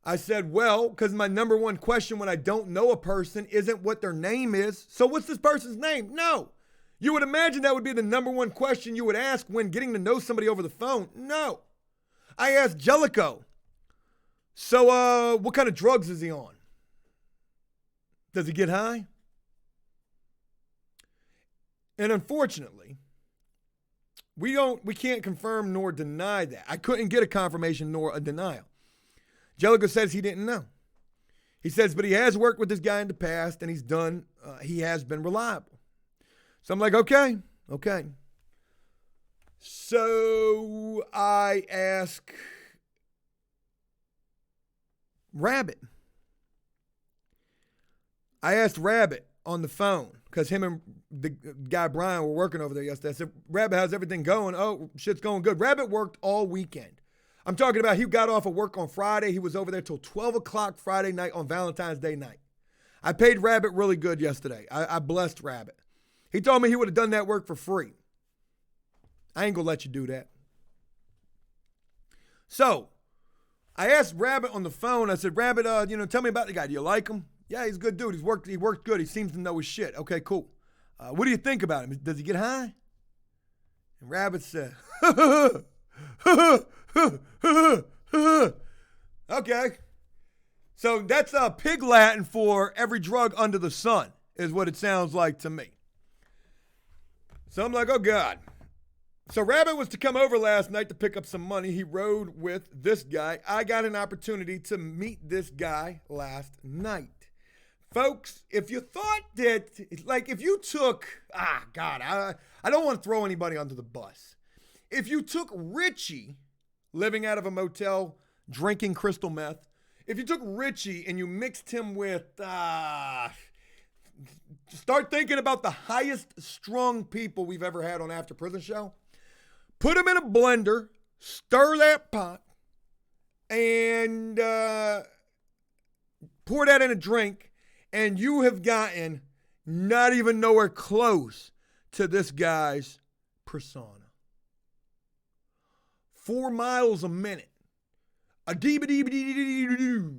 S1: I said, well, because my number one question when I don't know a person isn't what their name is. So what's this person's name? No. You would imagine that would be the number one question you would ask when getting to know somebody over the phone. No. I asked Jellicoe, so what kind of drugs is he on? Does he get high? And unfortunately, we can't confirm nor deny that. I couldn't get a confirmation nor a denial. Jellicoe says he didn't know. He says, but he has worked with this guy in the past, and he has been reliable. So I'm like, okay. So I ask Rabbit. I asked Rabbit on the phone, because him and the guy Brian were working over there yesterday. I said, Rabbit, how's everything going? Oh, shit's going good. Rabbit worked all weekend. I'm talking about he got off of work on Friday. He was over there till 12 o'clock Friday night on Valentine's Day night. I paid Rabbit really good yesterday. I blessed Rabbit. He told me he would have done that work for free. I ain't going to let you do that. So I asked Rabbit on the phone. I said, Rabbit, tell me about the guy. Do you like him? Yeah, he's a good dude. He worked good. He seems to know his shit. Okay, cool. What do you think about him? Does he get high? And Rabbit said, okay. So that's pig Latin for every drug under the sun is what it sounds like to me. So I'm like, oh God. So Rabbit was to come over last night to pick up some money. He rode with this guy. I got an opportunity to meet this guy last night. Folks, if you thought that, like if you took, God, I don't want to throw anybody under the bus. If you took Richie living out of a motel, drinking crystal meth, if you took Richie and you mixed him with, start thinking about the highest strung people we've ever had on After Prison Show, put them in a blender, stir that pot, and pour that in a drink, and you have gotten not even nowhere close to this guy's persona. 4 miles a minute. A dee-ba-dee-ba-dee-dee-dee-dee-doo.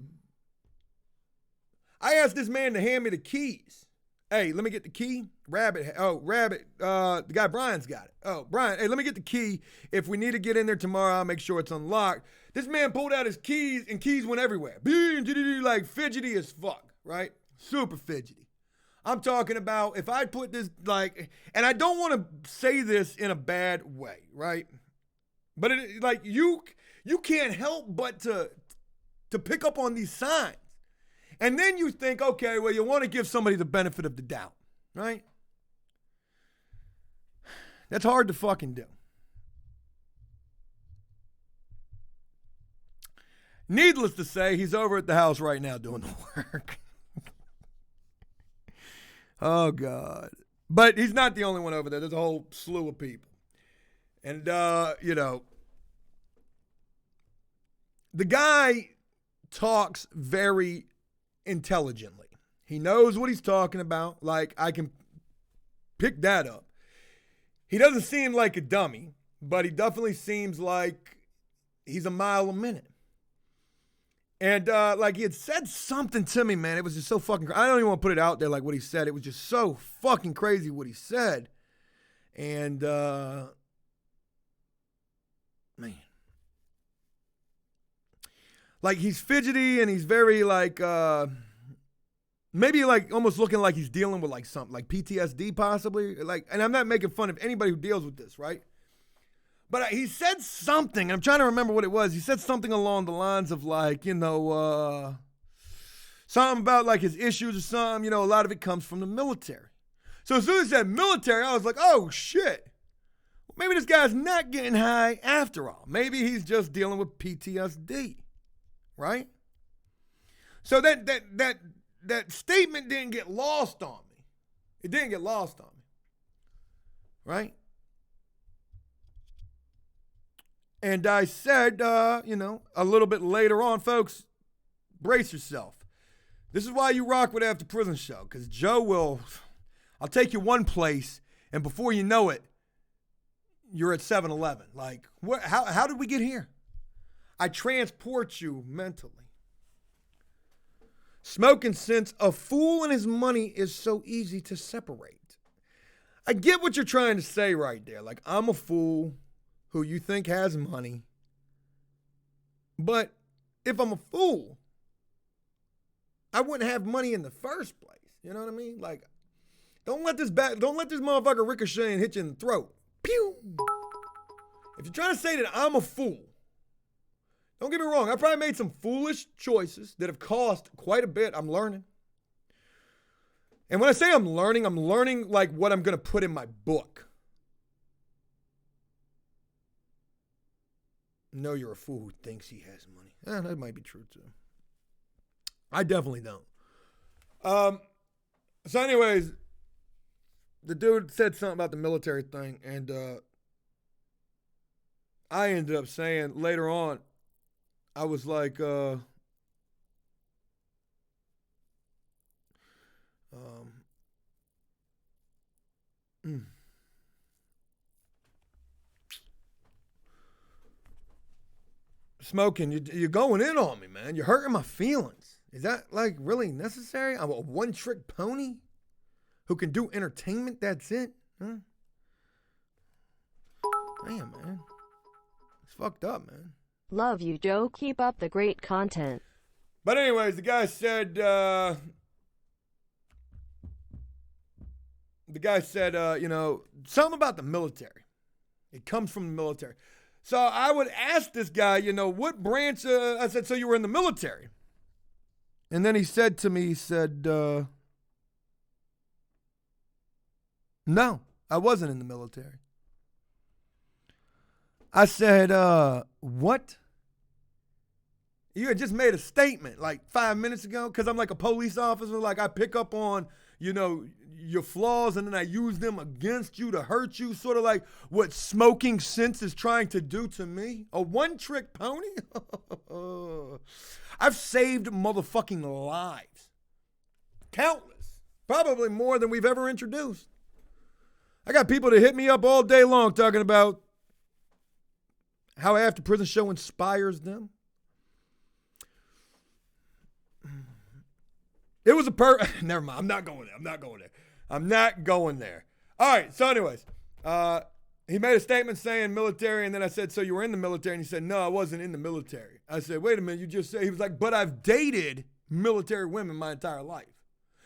S1: I asked this man to hand me the keys. Hey, let me get the key. Rabbit, the guy Brian's got it. Oh, Brian, hey, let me get the key. If we need to get in there tomorrow, I'll make sure it's unlocked. This man pulled out his keys, and keys went everywhere. Like fidgety as fuck, right? Super fidgety. I'm talking about if I put this, and I don't want to say this in a bad way, right? But you can't help but to pick up on these signs. And then you think, okay, well, you want to give somebody the benefit of the doubt, right? That's hard to fucking do. Needless to say, he's over at the house right now doing the work. Oh, God. But he's not the only one over there. There's a whole slew of people. And, the guy talks very intelligently. He knows what he's talking about. Like, I can pick that up. He doesn't seem like a dummy, but he definitely seems like he's a mile a minute. And, he had said something to me, man. It was just so fucking I don't even want to put it out there like what he said. It was just so fucking crazy what he said. And, man. Like, he's fidgety and he's very, maybe, almost looking like he's dealing with, something, like PTSD possibly. And I'm not making fun of anybody who deals with this, right? But he said something, and I'm trying to remember what it was. He said something along the lines of, something about, his issues or something. A lot of it comes from the military. So as soon as he said military, I was like, oh, shit. Maybe this guy's not getting high after all. Maybe he's just dealing with PTSD. Right? So that statement didn't get lost on me. It didn't get lost on me. Right? And I said, a little bit later on, folks, brace yourself. This is why you rock with After Prison Show, because Joe I'll take you one place, and before you know it, you're at 7-Eleven. How did we get here? I transport you mentally. Smoking since a fool and his money is so easy to separate. I get what you're trying to say right there. I'm a fool who you think has money. But if I'm a fool, I wouldn't have money in the first place. You know what I mean? Like, don't let this motherfucker ricochet and hit you in the throat. Pew! If you're trying to say that I'm a fool, don't get me wrong, I probably made some foolish choices that have cost quite a bit. I'm learning. And when I say I'm learning like what I'm going to put in my book. No, you're a fool who thinks he has money. That might be true too. I definitely don't. So anyways, the dude said something about the military thing, and I ended up saying later on, I was like, Smoking, you're going in on me, man. You're hurting my feelings. Is that like really necessary? I'm a one-trick pony who can do entertainment. That's it. Huh? Damn, man. It's fucked up, man.
S2: Love you, Joe. Keep up the great content.
S1: But anyways, the guy said, something about the military. It comes from the military. So I would ask this guy, what branch, I said, so you were in the military? And then he said to me, no, I wasn't in the military. I said, what? You had just made a statement like 5 minutes ago, because I'm like a police officer. Like I pick up on, your flaws and then I use them against you to hurt you. Sort of like what Smoking Sense is trying to do to me. A one-trick pony? I've saved motherfucking lives. Countless. Probably more than we've ever introduced. I got people that hit me up all day long talking about how After Prison Show inspires them. It was never mind. I'm not going there. All right. So anyways, he made a statement saying military. And then I said, so you were in the military? And he said, no, I wasn't in the military. I said, wait a minute. You just said, he was like, but I've dated military women my entire life.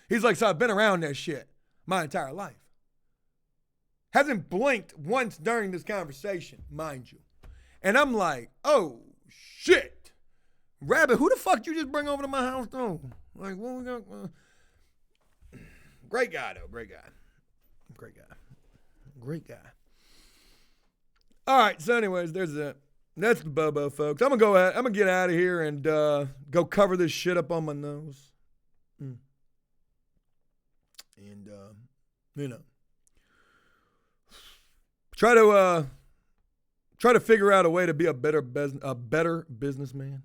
S1: He's like, so I've been around that shit my entire life. Hasn't blinked once during this conversation, mind you. And I'm like, oh, shit. Rabbit, who the fuck you just bring over to my house, though? Like, what we got? Great guy, though. Great guy. All right. So, anyways, that's the Bobo, folks. I'm gonna get out of here and go cover this shit up on my nose. And try to figure out a way to be a better businessman.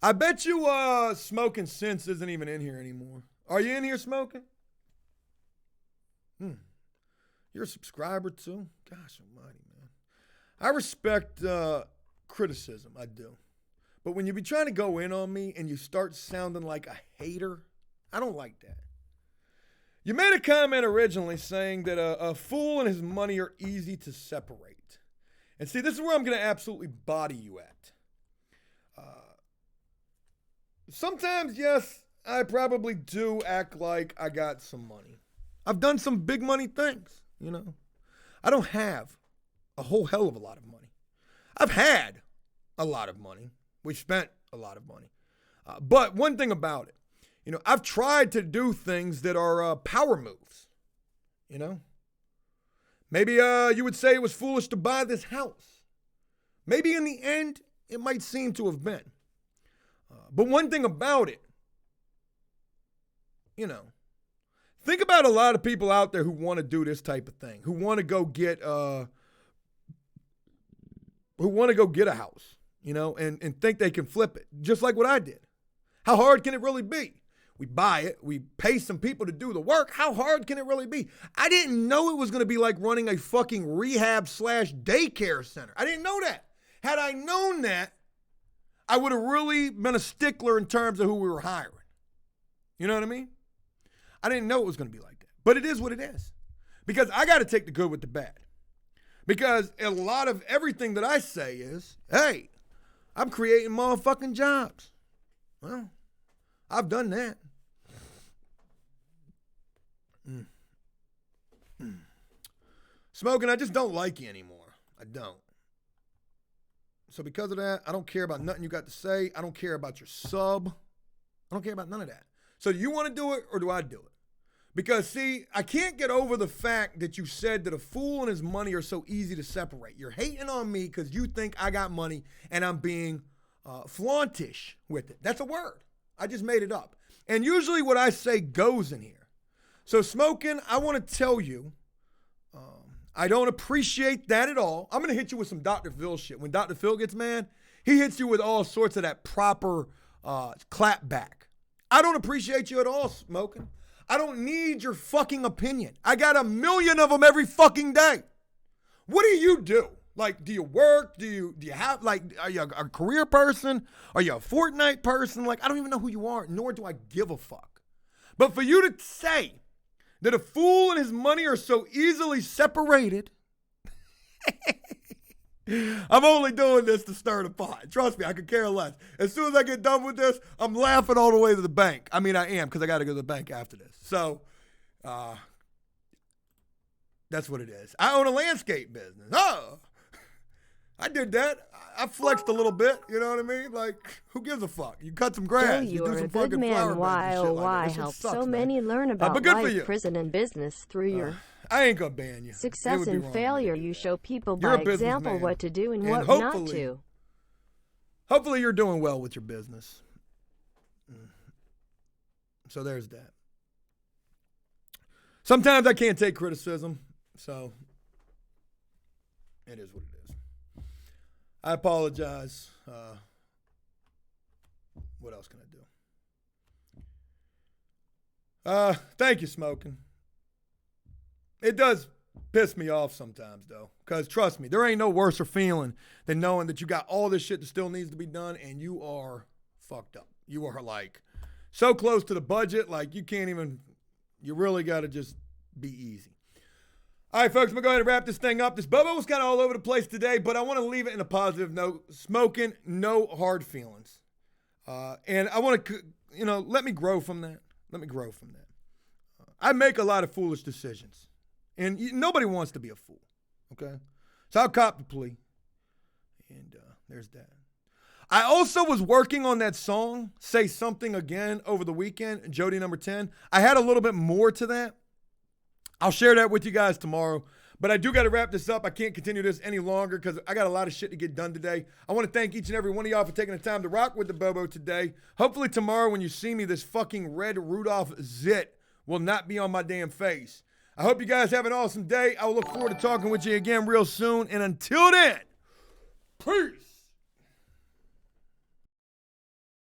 S1: I bet you Smoking Sense isn't even in here anymore. Are you in here smoking? You're a subscriber too? Gosh almighty, man. I respect criticism, I do. But when you be trying to go in on me and you start sounding like a hater, I don't like that. You made a comment originally saying that a fool and his money are easy to separate. And see, this is where I'm going to absolutely body you at. Sometimes, yes, I probably do act like I got some money. I've done some big money things, I don't have a whole hell of a lot of money. I've had a lot of money. We've spent a lot of money. But one thing about it, I've tried to do things that are power moves, Maybe you would say it was foolish to buy this house. Maybe in the end, it might seem to have been. But one thing about it, think about a lot of people out there who want to do this type of thing, who want to go get a house, and think they can flip it, just like what I did. How hard can it really be? We buy it, we pay some people to do the work. How hard can it really be? I didn't know it was going to be like running a fucking rehab/daycare center. I didn't know that. Had I known that, I would have really been a stickler in terms of who we were hiring. You know what I mean? I didn't know it was going to be like that. But it is what it is. Because I got to take the good with the bad. Because a lot of everything that I say is, hey, I'm creating motherfucking jobs. Well, I've done that. Smoking, I just don't like you anymore. I don't. So because of that, I don't care about nothing you got to say. I don't care about your sub. I don't care about none of that. So do you want to do it or do I do it? Because, see, I can't get over the fact that you said that a fool and his money are so easy to separate. You're hating on me because you think I got money and I'm being flauntish with it. That's a word. I just made it up. And usually what I say goes in here. So, Smoking, I want to tell you, I don't appreciate that at all. I'm going to hit you with some Dr. Phil shit. When Dr. Phil gets mad, he hits you with all sorts of that proper clap back. I don't appreciate you at all, Smoking. I don't need your fucking opinion. I got a million of them every fucking day. What do you do? Like, do you work? Do you have, like, are you a career person? Are you a Fortnite person? Like, I don't even know who you are, nor do I give a fuck. But for you to say that a fool and his money are so easily separated, I'm only doing this to stir the pot. Trust me, I could care less. As soon as I get done with this, I'm laughing all the way to the bank. I mean, I am, because I got to go to the bank after this. So, that's what it is. I own a landscape business. Oh, I did that. I flexed a little bit. You know what I mean? Like, who gives a fuck? You cut some grass.
S2: You
S1: do
S2: are
S1: some
S2: a good
S1: fucking
S2: man.
S1: flower
S2: Why,
S1: beds and
S2: oh,
S1: shit like
S2: why
S1: that. This shit
S2: help
S1: sucks,
S2: so
S1: man.
S2: many learn about
S1: but good for
S2: life,
S1: you.
S2: prison, and business through your
S1: I ain't gonna ban you. It
S2: success
S1: would be
S2: and
S1: wrong
S2: failure.
S1: to do
S2: You
S1: that.
S2: show people
S1: You're a
S2: by example
S1: businessman.
S2: what to do and
S1: And
S2: what not
S1: hopefully-
S2: to.
S1: Hopefully you're doing well with your business. So there's that. Sometimes I can't take criticism, so it is what it is. I apologize. What else can I do? Thank you, Smoking. It does piss me off sometimes, though, because trust me, there ain't no worser feeling than knowing that you got all this shit that still needs to be done and you are fucked up. You are, like, so close to the budget, like, you can't even, you really got to just be easy. All right, folks, I'm going to go ahead and wrap this thing up. This Bobo was kind of all over the place today, but I want to leave it in a positive note. Smoking, no hard feelings. And I want to, let me grow from that. I make a lot of foolish decisions. And nobody wants to be a fool, okay? So I'll cop the plea. And there's that. I also was working on that song, Say Something Again, over the weekend, Jody number 10. I had a little bit more to that. I'll share that with you guys tomorrow. But I do got to wrap this up. I can't continue this any longer because I got a lot of shit to get done today. I want to thank each and every one of y'all for taking the time to rock with the Bobo today. Hopefully tomorrow when you see me, this fucking red Rudolph zit will not be on my damn face. I hope you guys have an awesome day. I will look forward to talking with you again real soon. And until then, peace.